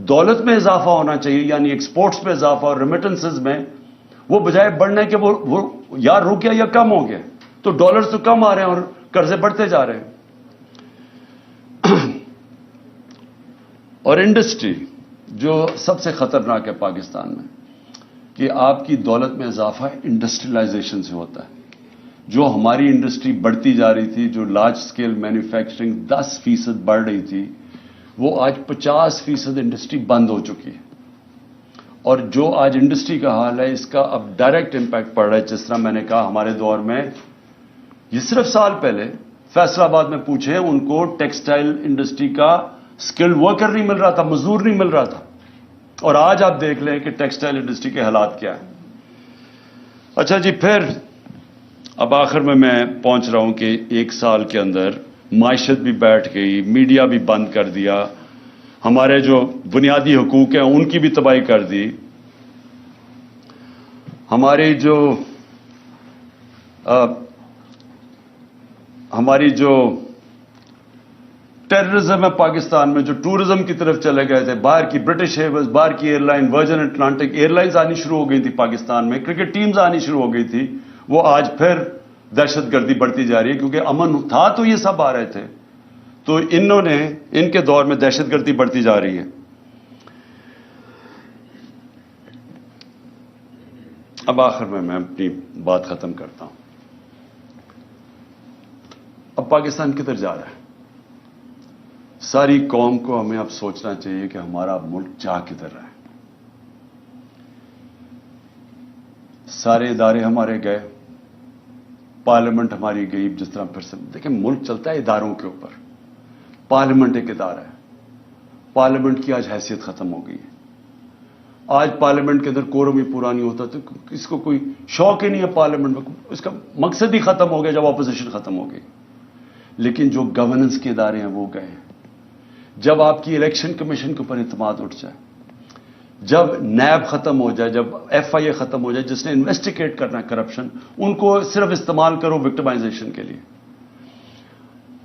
دولت میں اضافہ ہونا چاہیے، یعنی ایکسپورٹس میں اضافہ اور ریمیٹنسز میں، وہ بجائے بڑھنے کے وہ یا رک گیا یا کم ہو گیا. تو ڈالرز تو کم آ رہے ہیں اور قرضے بڑھتے جا رہے ہیں. اور انڈسٹری جو سب سے خطرناک ہے پاکستان میں، کہ آپ کی دولت میں اضافہ انڈسٹریلائزیشن سے ہوتا ہے. جو ہماری انڈسٹری بڑھتی جا رہی تھی, جو لارج سکیل مینوفیکچرنگ 10% بڑھ رہی تھی, وہ آج 50% انڈسٹری بند ہو چکی ہے. اور جو آج انڈسٹری کا حال ہے, اس کا اب ڈائریکٹ امپیکٹ پڑ رہا ہے. جس طرح میں نے کہا, ہمارے دور میں یہ صرف سال پہلے فیصل آباد میں پوچھیں, ان کو ٹیکسٹائل انڈسٹری کا اسکلڈ ورکر نہیں مل رہا تھا, مزدور نہیں مل رہا تھا. اور آج آپ دیکھ لیں کہ ٹیکسٹائل انڈسٹری کے حالات کیا ہیں. اچھا جی, پھر اب آخر میں پہنچ رہا ہوں کہ 1 سال کے اندر معیشت بھی بیٹھ گئی, میڈیا بھی بند کر دیا, ہمارے جو بنیادی حقوق ہیں ان کی بھی تباہی کر دی, ہماری جو ٹیررزم ہے پاکستان میں, جو ٹورزم کی طرف چلے گئے تھے, باہر کی برٹش ایئرویز, باہر کی airline, Virgin Atlantic airlines آنی شروع ہو گئی تھی پاکستان میں, کرکٹ ٹیمز آنی شروع ہو گئی تھی, وہ آج پھر دہشت گردی بڑھتی جا رہی ہے. کیونکہ امن تھا تو یہ سب آ رہے تھے, تو ان کے دور میں دہشت گردی بڑھتی جا رہی ہے. اب آخر میں اپنی بات ختم کرتا ہوں. اب پاکستان کدھر جا رہا ہے؟ ساری قوم کو ہمیں اب سوچنا چاہیے کہ ہمارا ملک جا کدھر رہا ہے. سارے ادارے ہمارے گئے, پارلیمنٹ ہماری گئی. جس طرح پھر سے دیکھیں, ملک چلتا ہے اداروں کے اوپر. پارلیمنٹ ایک ادارہ ہے, پارلیمنٹ کی آج حیثیت ختم ہو گئی ہے. آج پارلیمنٹ کے اندر کورم ہی پورا نہیں ہوتا, تو اس کو کوئی شوق ہی نہیں ہے پارلیمنٹ میں, اس کا مقصد ہی ختم ہو گیا جب اپوزیشن ختم ہو گئی. لیکن جو گورننس کے ادارے ہیں وہ گئے ہیں. جب آپ کی الیکشن کمیشن کے اوپر اعتماد اٹھ جائے, جب نیب ختم ہو جائے, جب ایف آئی اے ختم ہو جائے, جس نے انویسٹیگیٹ کرنا ہے کرپشن, ان کو صرف استعمال کرو وکٹمائزیشن کے لیے.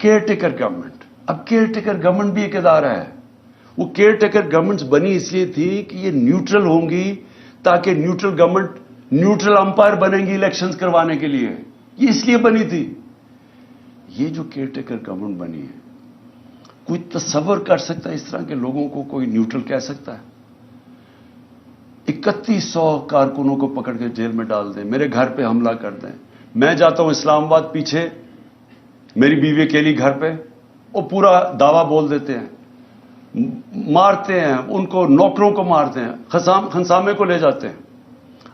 کیئر ٹیکر گورنمنٹ, اب کیئر ٹیکر گورنمنٹ بھی ایک ادارہ ہے. وہ کیئر ٹیکر گورنمنٹس بنی اس لیے تھی کہ یہ نیوٹرل ہوں گی, تاکہ نیوٹرل گورنمنٹ نیوٹرل امپائر بنیں گی الیکشنز کروانے کے لیے. یہ اس لیے بنی تھی. یہ جو کیئر ٹیکر گورنمنٹ بنی ہے, کوئی تصور کر سکتا ہے اس طرح کے لوگوں کو کوئی نیوٹرل کہہ سکتا ہے؟ 3100 کارکنوں کو پکڑ کے جیل میں ڈال دیں, میرے گھر پہ حملہ کر دیں. میں جاتا ہوں اسلام آباد, پیچھے میری بیوی اکیلی گھر پہ, وہ پورا دعویٰ بول دیتے ہیں, مارتے ہیں ان کو, نوکروں کو مارتے ہیں, خنسامے کو لے جاتے ہیں.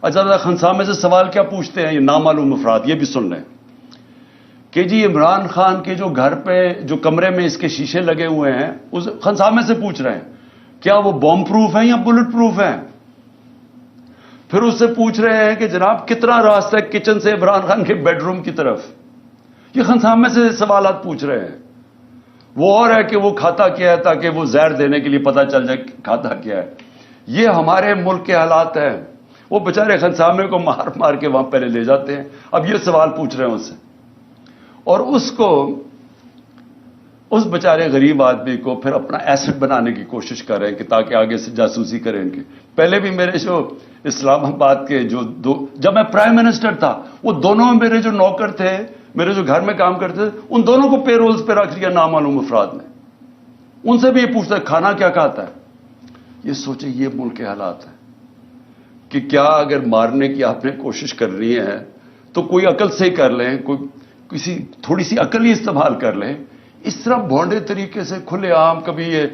اچھا, خنسامے سے سوال کیا پوچھتے ہیں یہ نامعلوم افراد؟ یہ بھی سن لیں کہ جی عمران خان کے جو گھر پہ جو کمرے میں اس کے شیشے لگے ہوئے ہیں, اس خنسامے سے پوچھ رہے ہیں کیا وہ بم پروف ہیں یا بلٹ پروف ہیں. پھر اس سے پوچھ رہے ہیں کہ جناب کتنا راستہ ہے کچن سے عمران خان کے بیڈ روم کی طرف. یہ خنسامے سے سوالات پوچھ رہے ہیں. وہ اور ہے کہ وہ کھاتا کیا ہے, تاکہ وہ زہر دینے کے لیے پتہ چل جائے کھاتا کیا ہے. یہ ہمارے ملک کے حالات ہیں. وہ بیچارے خنسامے کو مار مار کے وہاں پہلے لے جاتے ہیں, اب یہ سوال پوچھ رہے ہیں اس سے, اور اس بیچارے غریب آدمی کو پھر اپنا ایسٹ بنانے کی کوشش کر رہے ہیں کہ تاکہ آگے سے جاسوسی کریں ان کی. پہلے بھی میرے جو اسلام آباد کے جب میں پرائم منسٹر تھا, وہ دونوں میرے جو نوکر تھے, میرے جو گھر میں کام کرتے تھے, ان دونوں کو پے رولز پہ رکھ لیا نامعلوم افراد نے. ان سے بھی یہ پوچھتا ہے کھانا کیا کھاتا ہے. یہ سوچیں, یہ ملک کے حالات ہیں کہ کیا اگر مارنے کی آپ نے کوشش کر رہی ہے تو کوئی عقل سے ہی کر لیں, کسی تھوڑی سی عقل ہی استعمال کر لیں. اس طرح بھونڈے طریقے سے کھلے عام کبھی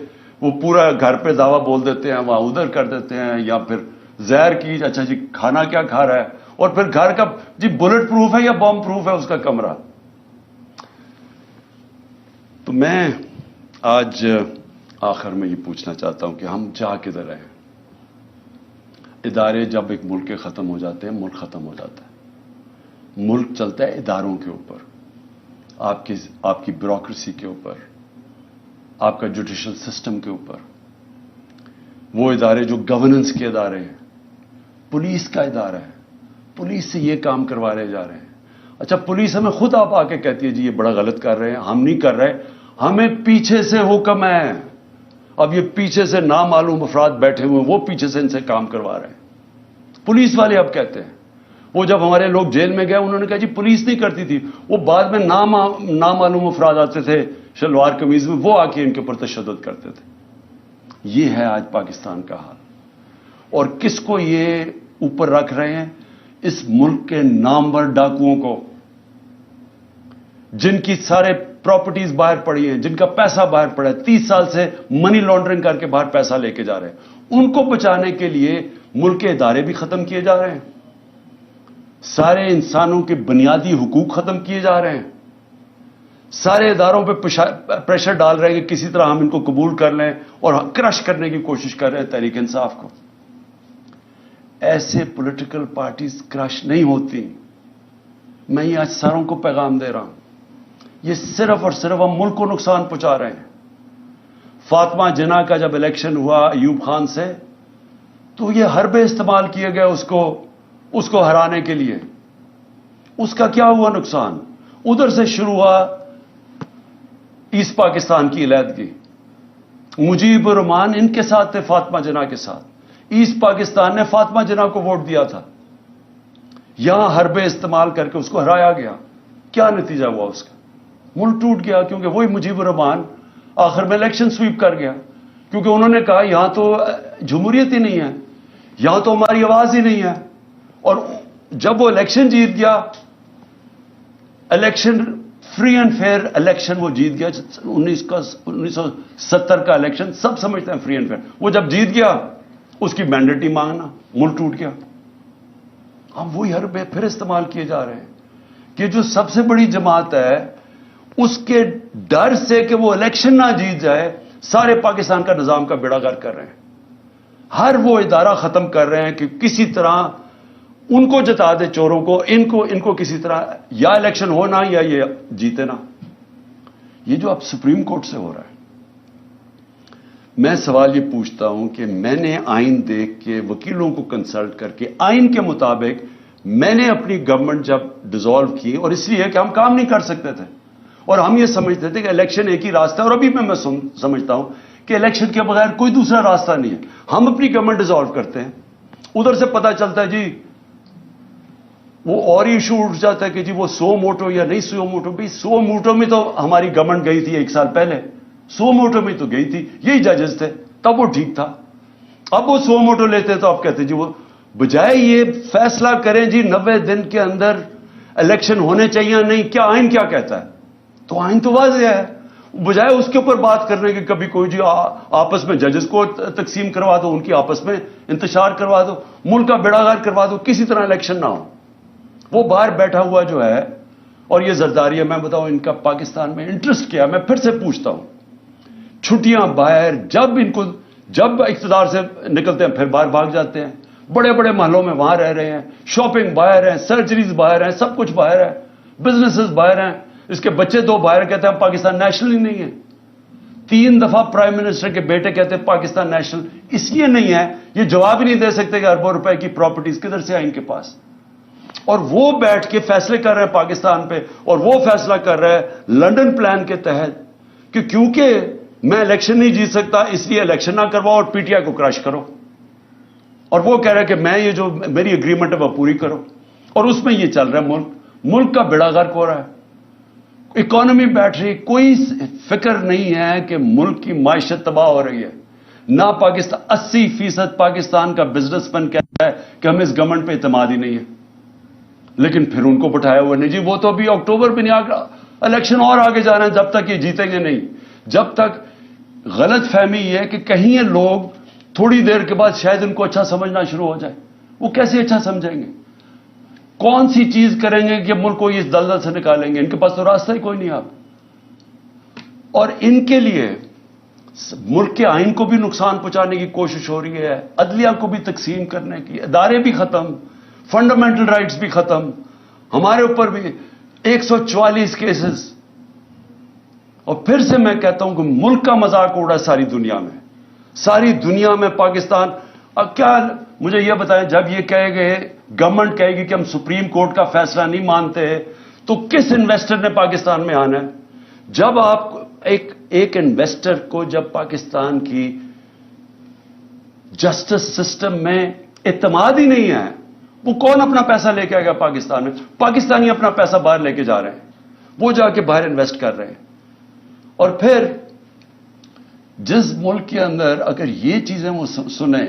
وہ پورا گھر پہ دعویٰ بول دیتے ہیں, وہاں ادھر کر دیتے ہیں, یا پھر زہر کی, اچھا جی کھانا کیا کھا رہا ہے, اور پھر گھر کا جی بلٹ پروف ہے یا بم پروف ہے اس کا کمرہ. تو میں آج آخر میں یہ پوچھنا چاہتا ہوں کہ ہم جا کدھر رہے ہیں. ادارے جب ایک ملک کے ختم ہو جاتے ہیں, ملک ختم ہو جاتا ہے. ملک چلتا ہے اداروں کے اوپر, آپ کی بیوروکریسی کے اوپر, آپ کا جوڈیشل سسٹم کے اوپر. وہ ادارے جو گورننس کے ادارے ہیں, پولیس کا ادارہ ہے, پولیس سے یہ کام کروانے جا رہے ہیں. اچھا, پولیس ہمیں خود آپ آ کے کہتی ہے جی یہ بڑا غلط کر رہے ہیں, ہم نہیں کر رہے, ہمیں پیچھے سے حکم ہے. اب یہ پیچھے سے نامعلوم افراد بیٹھے ہوئے ہیں, وہ پیچھے سے ان سے کام کروا رہے ہیں. پولیس والے اب کہتے ہیں, وہ جب ہمارے لوگ جیل میں گئے انہوں نے کہا جی پولیس نہیں کرتی تھی, وہ بعد میں نامعلوم افراد آتے تھے شلوار قمیض میں, وہ آ کے ان کے اوپر تشدد کرتے تھے. یہ ہے آج پاکستان کا حال. اور کس کو یہ اوپر رکھ رہے ہیں؟ اس ملک کے نامور ڈاکوؤں کو, جن کی سارے پراپرٹیز باہر پڑی ہیں, جن کا پیسہ باہر پڑا ہے, 30 سال سے منی لانڈرنگ کر کے باہر پیسہ لے کے جا رہے ہیں, ان کو بچانے کے لیے ملک کے ادارے بھی ختم کیے جا رہے ہیں, سارے انسانوں کے بنیادی حقوق ختم کیے جا رہے ہیں, سارے اداروں پہ پریشر ڈال رہے ہیں کہ کسی طرح ہم ان کو قبول کر لیں اور کرش کرنے کی کوشش کر رہے ہیں تحریک انصاف کو. ایسے پولیٹیکل پارٹیز کرش نہیں ہوتی. میں یہ آج ساروں کو پیغام دے رہا ہوں, یہ صرف اور صرف ہم ملک کو نقصان پہنچا رہے ہیں. فاطمہ جناح کا جب الیکشن ہوا ایوب خان سے, تو یہ حربے استعمال کیے گئے اس کو ہرانے کے لیے. اس کا کیا ہوا نقصان؟ ادھر سے شروع ہوا ایسٹ پاکستان کی علیحدگی. مجیب الرحمان ان کے ساتھ تھے, فاطمہ جناح کے ساتھ. ایسٹ پاکستان نے فاطمہ جناح کو ووٹ دیا تھا. یہاں حربے استعمال کر کے اس کو ہرایا گیا. کیا نتیجہ ہوا اس کا؟ ملک ٹوٹ گیا, کیونکہ وہی مجیب الرحمان آخر میں الیکشن سویپ کر گیا, کیونکہ انہوں نے کہا یہاں تو جمہوریت ہی نہیں ہے, یہاں تو ہماری آواز ہی نہیں ہے. اور جب وہ الیکشن جیت گیا, election free and fair election وہ جیت گیا, 1970 کا الیکشن سب سمجھتے ہیں فری اینڈ فیئر, وہ جب جیت گیا اس کی مینڈیٹ ہی مانگنا, ملک ٹوٹ گیا. اب وہی حربے پھر استعمال کیے جا رہے ہیں کہ جو سب سے بڑی جماعت ہے اس کے ڈر سے کہ وہ الیکشن نہ جیت جائے, سارے پاکستان کا نظام کا بیڑا غرق کر رہے ہیں. ہر وہ ادارہ ختم کر رہے ہیں کہ کسی طرح ان کو جتا دے, چوروں کو, ان کو کسی طرح یا الیکشن ہونا یا یہ جیتے نا. یہ جو اب سپریم کورٹ سے ہو رہا ہے, میں سوال یہ پوچھتا ہوں کہ میں نے آئین دیکھ کے, وکیلوں کو کنسلٹ کر کے, آئین کے مطابق میں نے اپنی گورنمنٹ جب ڈیزالو کی, اور اس لیے کہ ہم کام نہیں کر سکتے تھے اور ہم یہ سمجھتے تھے کہ الیکشن ایک ہی راستہ ہے, اور ابھی میں سمجھتا ہوں کہ الیکشن کے بغیر کوئی دوسرا راستہ نہیں ہے. ہم اپنی گورنمنٹ ڈیزالو کرتے ہیں, ادھر سے پتہ چلتا ہے جی وہ اور ہی ایشو اٹھ جاتا ہے کہ جی وہ 100 موٹو یا نہیں 100 موٹو. بھائی 100 موٹو میں تو ہماری گورنمنٹ گئی تھی 1 سال پہلے, 100 موٹو میں تو گئی تھی, یہی ججز تھے, تب وہ ٹھیک تھا. اب وہ 100 موٹو لیتے تو آپ کہتے جی وہ بجائے یہ فیصلہ کریں جی 90 دن کے اندر الیکشن ہونے چاہیے نہیں, کیا آئین کیا کہتا ہے؟ تو آئین تو واضح ہے. بجائے اس کے اوپر بات کرنے کے کبھی کوئی جی آپس میں ججز کو تقسیم کروا دو, ان کی آپس میں انتشار کروا دو, ملک کا بیڑا غرق کروا دو, کسی طرح الیکشن نہ ہو. وہ باہر بیٹھا ہوا جو ہے, اور یہ زرداری ہے, میں بتاؤں ان کا پاکستان میں انٹرسٹ کیا ہے. میں پھر سے پوچھتا ہوں, چھٹیاں باہر, جب اقتدار سے نکلتے ہیں پھر باہر بھاگ جاتے ہیں, بڑے بڑے محلوں میں وہاں رہ رہے ہیں, شاپنگ باہر ہے, سرجریز باہر ہیں, سب کچھ باہر ہے, بزنسز باہر ہیں, اس کے بچے 2 باہر کہتے ہیں پاکستان نیشنل ہی نہیں ہے. 3 دفعہ پرائم منسٹر کے بیٹے کہتے ہیں پاکستان نیشنل اس لیے نہیں ہے, یہ جواب ہی نہیں دے سکتے کہ اربوں روپے کی پراپرٹیز کدھر سے آئیں ان کے پاس. اور وہ بیٹھ کے فیصلے کر رہے ہیں پاکستان پہ, اور وہ فیصلہ کر رہے ہیں لنڈن پلان کے تحت کہ کیونکہ میں الیکشن نہیں جیت سکتا اس لیے الیکشن نہ کرواؤ اور پی ٹی آئی کو کرش کرو. اور وہ کہہ رہے ہیں کہ میں یہ جو میری اگریمنٹ ہے وہ پوری کرو, اور اس میں یہ چل رہا ہے, ملک کا بیڑا غرق ہو رہا ہے, اکانومی بیٹھ رہی, کوئی فکر نہیں ہے کہ ملک کی معیشت تباہ ہو رہی ہے. نہ پاکستان, 80% پاکستان کا بزنس مین کہتا ہے کہ ہمیں اس گورنمنٹ پہ اعتماد ہی نہیں ہے, لیکن پھر ان کو بٹھایا ہوا نہیں جی وہ تو ابھی اکتوبر میں نہیں آ گیا, الیکشن اور آگے جا رہے ہیں, جب تک یہ جیتیں گے نہیں, جب تک غلط فہمی یہ ہے کہ کہیں یہ لوگ تھوڑی دیر کے بعد شاید ان کو اچھا سمجھنا شروع ہو جائے. وہ کیسے اچھا سمجھیں گے؟ کون سی چیز کریں گے کہ ملک کو اس دلدل سے نکالیں گے؟ ان کے پاس تو راستہ ہی کوئی نہیں. آپ اور ان کے لیے ملک کے آئین کو بھی نقصان پہنچانے کی کوشش ہو رہی ہے, عدلیہ کو بھی تقسیم کرنے کی, ادارے بھی ختم, فنڈامنٹل رائٹس بھی ختم, ہمارے اوپر بھی 144 کیسز. اور پھر سے میں کہتا ہوں کہ ملک کا مذاق اڑا ساری دنیا میں, ساری دنیا میں پاکستان. اب کیا مجھے یہ بتائیں, جب یہ کہے گئے گورنمنٹ کہے گی کہ ہم سپریم کورٹ کا فیصلہ نہیں مانتے, تو کس انویسٹر نے پاکستان میں آنا ہے؟ جب آپ ایک انویسٹر کو جب پاکستان کی جسٹس سسٹم میں اعتماد ہی نہیں ہے, وہ کون اپنا پیسہ لے کے آئے گا پاکستان میں؟ پاکستانی اپنا پیسہ باہر لے کے جا رہے ہیں, وہ جا کے باہر انویسٹ کر رہے ہیں. اور پھر جس ملک کے اندر اگر یہ چیزیں وہ سنیں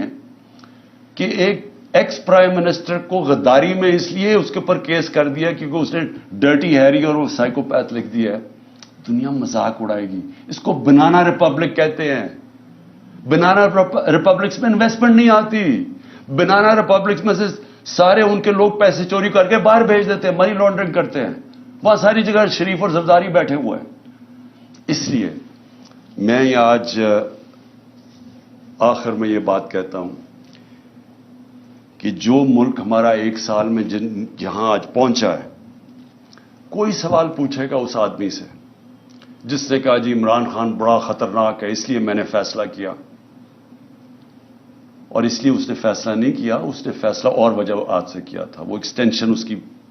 کہ ایک ایکس پرائم منسٹر کو غداری میں اس لیے اس کے اوپر کیس کر دیا کیونکہ اس نے ڈرٹی ہیری اور وہ سائیکوپیتھ لکھ دیا ہے. دنیا مذاق اڑائے گی. اس کو بنانا ریپبلک کہتے ہیں. بنانا ریپبلکس میں انویسٹمنٹ نہیں آتی. بنانا ریپبلکس میں سے سارے ان کے لوگ پیسے چوری کر کے باہر بھیج دیتے ہیں, منی لانڈرنگ کرتے ہیں. وہاں ساری جگہ شریف اور زرداری بیٹھے ہوئے ہیں. اس لیے میں آج آخر میں یہ بات کہتا ہوں کہ جو ملک ہمارا 1 سال میں جہاں آج پہنچا ہے, کوئی سوال پوچھے گا اس آدمی سے جس نے کہا جی عمران خان بڑا خطرناک ہے اس لیے میں نے فیصلہ کیا, اور اس لیے اس نے فیصلہ نہیں کیا, اس نے فیصلہ اور وجوہات سے کیا تھا. وہ ایکسٹینشن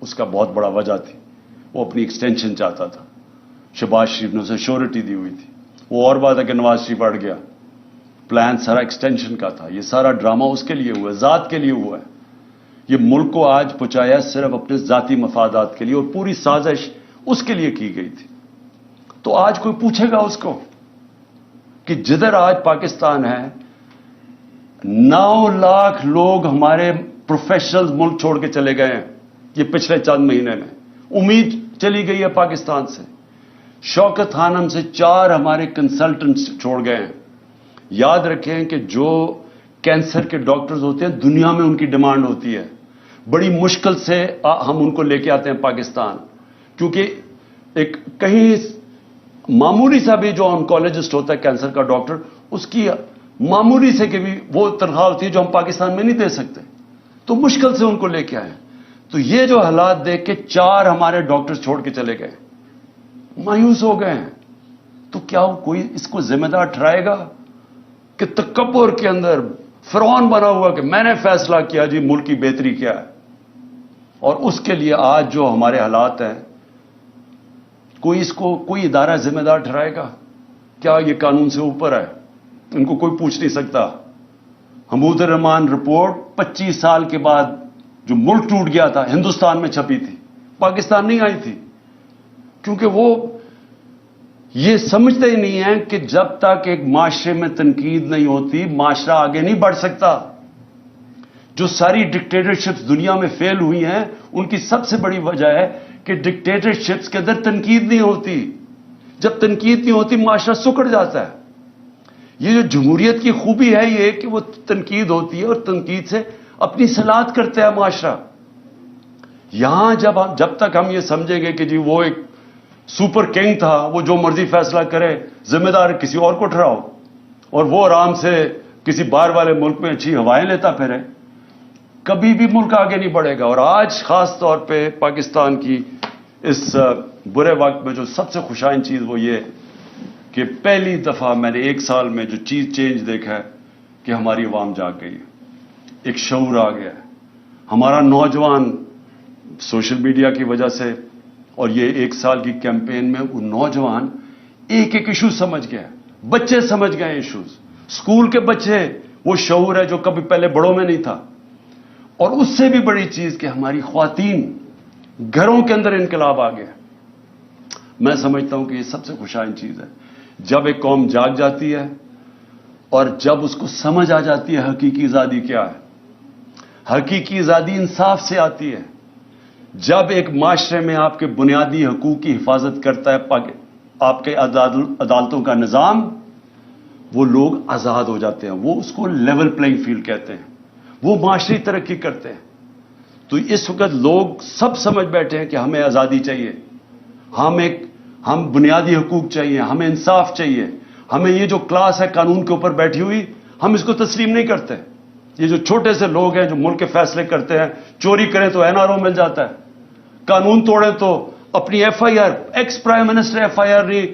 اس کا بہت بڑا وجہ تھی. وہ اپنی ایکسٹینشن چاہتا تھا. شہباز شریف نے اسے شیورٹی دی ہوئی تھی. وہ اور بات ہے کہ نواز شریف اڑ گیا. پلان سارا ایکسٹینشن کا تھا. یہ سارا ڈرامہ اس کے لیے ہوا ہے, ذات کے لیے ہوا ہے. یہ ملک کو آج پہنچایا صرف اپنے ذاتی مفادات کے لیے, اور پوری سازش اس کے لیے کی گئی تھی. تو آج کوئی پوچھے گا اس کو کہ جدھر آج پاکستان ہے 9 لاکھ لوگ ہمارے پروفیشنلز ملک چھوڑ کے چلے گئے ہیں یہ پچھلے چند مہینے میں. امید چلی گئی ہے پاکستان سے. شوکت خانم سے 4 ہمارے کنسلٹنٹس چھوڑ گئے ہیں. یاد رکھیں کہ جو کینسر کے ڈاکٹرز ہوتے ہیں دنیا میں ان کی ڈیمانڈ ہوتی ہے. بڑی مشکل سے ہم ان کو لے کے آتے ہیں پاکستان, کیونکہ ایک کہیں معمولی سا بھی جو آنکولوجسٹ ہوتا ہے کینسر کا ڈاکٹر, اس کی معمولی سے کہ بھی وہ تنخواہ ہوتی ہے جو ہم پاکستان میں نہیں دے سکتے, تو مشکل سے ان کو لے کے آئے. تو یہ جو حالات دیکھ کے 4 ہمارے ڈاکٹر چھوڑ کے چلے گئے, مایوس ہو گئے ہیں. تو کیا کوئی اس کو ذمہ دار ٹھہرائے گا کہ تکبر کے اندر فرعون بنا ہوا کہ میں نے فیصلہ کیا جی ملک کی بہتری کیا ہے, اور اس کے لیے آج جو ہمارے حالات ہیں کوئی اس کو کوئی ادارہ ذمہ دار ٹھہرائے گا؟ کیا یہ قانون سے اوپر ہے؟ ان کو کوئی پوچھ نہیں سکتا. حمود الرحمان رپورٹ 25 سال کے بعد جو ملک ٹوٹ گیا تھا ہندوستان میں چھپی تھی, پاکستان نہیں آئی تھی, کیونکہ وہ یہ سمجھتے ہی نہیں ہیں کہ جب تک ایک معاشرے میں تنقید نہیں ہوتی معاشرہ آگے نہیں بڑھ سکتا. جو ساری ڈکٹیٹرشپس دنیا میں فیل ہوئی ہیں ان کی سب سے بڑی وجہ ہے کہ ڈکٹیٹرشپس کے اندر تنقید نہیں ہوتی. جب تنقید نہیں ہوتی معاشرہ سکڑ جاتا ہے. یہ جو جمہوریت کی خوبی ہے یہ کہ وہ تنقید ہوتی ہے اور تنقید سے اپنی صلاحیت کرتا ہے معاشرہ. یہاں جب تک ہم یہ سمجھیں گے کہ جی وہ ایک سپر کنگ تھا, وہ جو مرضی فیصلہ کرے, ذمہ دار کسی اور کو ٹھہراؤ, اور وہ آرام سے کسی باہر والے ملک میں اچھی ہوائیں لیتا پھرے, کبھی بھی ملک آگے نہیں بڑھے گا. اور آج خاص طور پہ پاکستان کی اس برے وقت میں جو سب سے خوشائن چیز وہ یہ کہ پہلی دفعہ میں نے 1 سال میں جو چیز چینج دیکھا ہے کہ ہماری عوام جاگ گئی ہے, ایک شعور آ گیا ہے. ہمارا نوجوان سوشل میڈیا کی وجہ سے اور یہ 1 سال کی کیمپین میں وہ نوجوان ایک ایشو سمجھ گئے, بچے سمجھ گئے ایشوز, اسکول کے بچے, وہ شعور ہے جو کبھی پہلے بڑوں میں نہیں تھا. اور اس سے بھی بڑی چیز کہ ہماری خواتین گھروں کے اندر انقلاب آ گیا. میں سمجھتا ہوں کہ یہ سب سے خوشائن چیز ہے جب ایک قوم جاگ جاتی ہے اور جب اس کو سمجھ آ جاتی ہے حقیقی آزادی کیا ہے. حقیقی آزادی انصاف سے آتی ہے جب ایک معاشرے میں آپ کے بنیادی حقوق کی حفاظت کرتا ہے آپ کے عدالتوں کا نظام, وہ لوگ آزاد ہو جاتے ہیں. وہ اس کو لیول پلینگ فیلڈ کہتے ہیں, وہ معاشری ترقی کرتے ہیں. تو اس وقت لوگ سب سمجھ بیٹھے ہیں کہ ہمیں آزادی چاہیے, ہم بنیادی حقوق چاہیے, ہمیں انصاف چاہیے. ہمیں یہ جو کلاس ہے قانون کے اوپر بیٹھی ہوئی ہم اس کو تسلیم نہیں کرتے. یہ جو چھوٹے سے لوگ ہیں جو ملک کے فیصلے کرتے ہیں, چوری کریں تو NRO مل جاتا ہے, قانون توڑیں تو اپنی FIR, ex prime minister FIR نہیں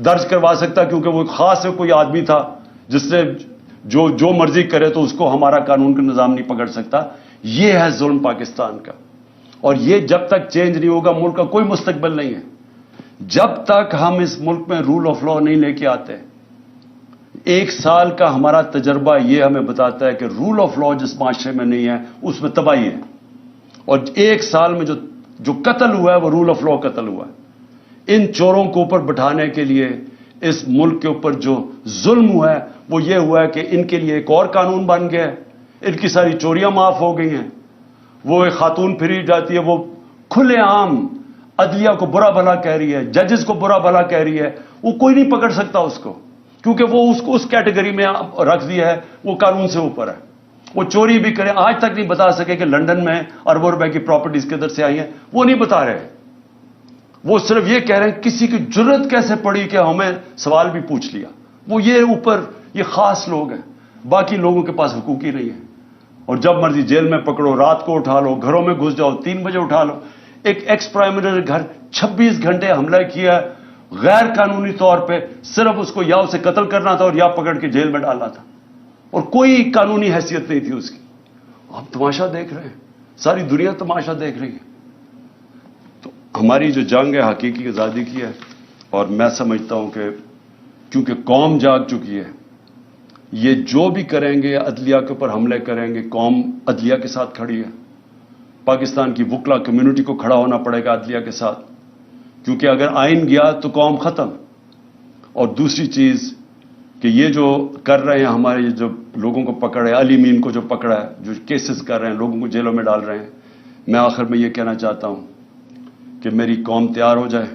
درج کروا سکتا کیونکہ وہ خاص کوئی آدمی تھا جس نے جو مرضی کرے تو اس کو ہمارا قانون کا نظام نہیں پکڑ سکتا. یہ ہے ظلم پاکستان کا, اور یہ جب تک چینج نہیں ہوگا ملک کا کوئی مستقبل نہیں ہے. جب تک ہم اس ملک میں رول آف لا نہیں لے کے آتے. 1 سال کا ہمارا تجربہ یہ ہمیں بتاتا ہے کہ رول آف لا جس معاشرے میں نہیں ہے اس میں تباہی ہے. اور 1 سال میں جو قتل ہوا ہے وہ رول آف لا قتل ہوا ہے. ان چوروں کو اوپر بٹھانے کے لیے اس ملک کے اوپر جو ظلم ہوا ہے وہ یہ ہوا ہے کہ ان کے لیے ایک اور قانون بن گیا ہے ان کی ساری چوریاں معاف ہو گئی ہیں. وہ ایک خاتون پھری جاتی ہے, وہ کھلے عام عدلیہ کو برا بھلا کہہ رہی ہے, ججز کو برا بھلا کہہ رہی ہے. وہ کوئی نہیں پکڑ سکتا اس کو, کیونکہ وہ اس کو اس کیٹیگری میں رکھ دیا ہے, وہ قانون سے اوپر ہے. وہ چوری بھی کرے, آج تک نہیں بتا سکے کہ لندن میں اربوں روپے کی پراپرٹیز کدھر سے آئی ہیں, وہ نہیں بتا رہے. وہ صرف یہ کہہ رہے ہیں کسی کی جرت کیسے پڑی کہ ہمیں سوال بھی پوچھ لیا. وہ یہ اوپر یہ خاص لوگ ہیں, باقی لوگوں کے پاس حقوق ہی نہیں ہے. اور جب مرضی جیل میں پکڑو, رات کو اٹھا لو, گھروں میں گھس جاؤ, 3 بجے اٹھا لو. ایک ایکس پرائم منسٹر کے گھر 26 گھنٹے حملہ کیا غیر قانونی طور پہ, صرف اس کو یا اسے قتل کرنا تھا اور یا پکڑ کے جیل میں ڈالنا تھا, اور کوئی قانونی حیثیت نہیں تھی اس کی. آپ تماشا دیکھ رہے ہیں, ساری دنیا تماشا دیکھ رہی ہے. تو ہماری جو جنگ ہے حقیقی آزادی کی ہے, اور میں سمجھتا ہوں کہ کیونکہ قوم جاگ چکی ہے, یہ جو بھی کریں گے عدلیہ کے اوپر حملے کریں گے, قوم عدلیہ کے ساتھ کھڑی ہے. پاکستان کی وکلا کمیونٹی کو کھڑا ہونا پڑے گا عدلیہ کے ساتھ, کیونکہ اگر آئین گیا تو قوم ختم. اور دوسری چیز کہ یہ جو کر رہے ہیں ہمارے جو لوگوں کو پکڑے, علی مین کو جو پکڑا ہے, جو کیسز کر رہے ہیں, لوگوں کو جیلوں میں ڈال رہے ہیں, میں آخر میں یہ کہنا چاہتا ہوں کہ میری قوم تیار ہو جائے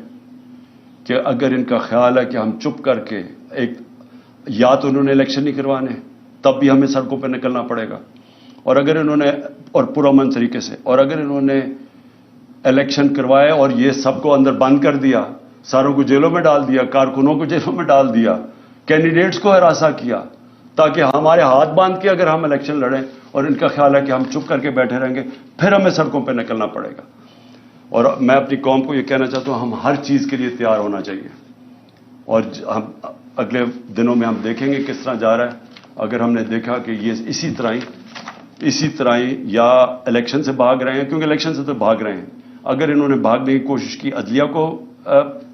کہ اگر ان کا خیال ہے کہ ہم چپ کر کے یا تو انہوں نے الیکشن نہیں کروانے, تب بھی ہمیں سڑکوں پہ نکلنا پڑے گا. اور اگر انہوں نے, اور پرامن طریقے سے, اور اگر انہوں نے الیکشن کروائے اور یہ سب کو اندر بند کر دیا, ساروں کو جیلوں میں ڈال دیا, کارکنوں کو جیلوں میں ڈال دیا, کینڈیڈیٹس کو ہراساں کیا, تاکہ ہمارے ہاتھ باندھ کے اگر ہم الیکشن لڑیں, اور ان کا خیال ہے کہ ہم چپ کر کے بیٹھے رہیں گے, پھر ہمیں سڑکوں پہ نکلنا پڑے گا. اور میں اپنی قوم کو یہ کہنا چاہتا ہوں, ہم ہر چیز کے لیے تیار ہونا چاہیے. اور ہم اگلے دنوں میں ہم دیکھیں گے کس طرح جا رہا ہے. اگر ہم نے دیکھا کہ یہ اسی طرح ہی یا الیکشن سے بھاگ رہے ہیں, کیونکہ الیکشن سے تو بھاگ رہے ہیں, اگر انہوں نے بھاگنے کی کوشش کی عدلیہ کو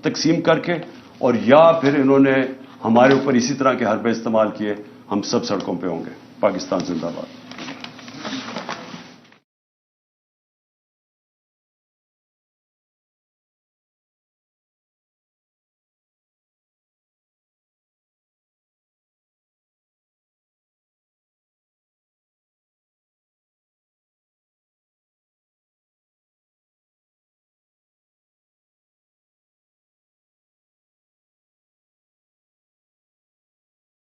تقسیم کر کے, اور یا پھر انہوں نے ہمارے اوپر اسی طرح کے حربے استعمال کیے, ہم سب سڑکوں پہ ہوں گے. پاکستان زندہ باد.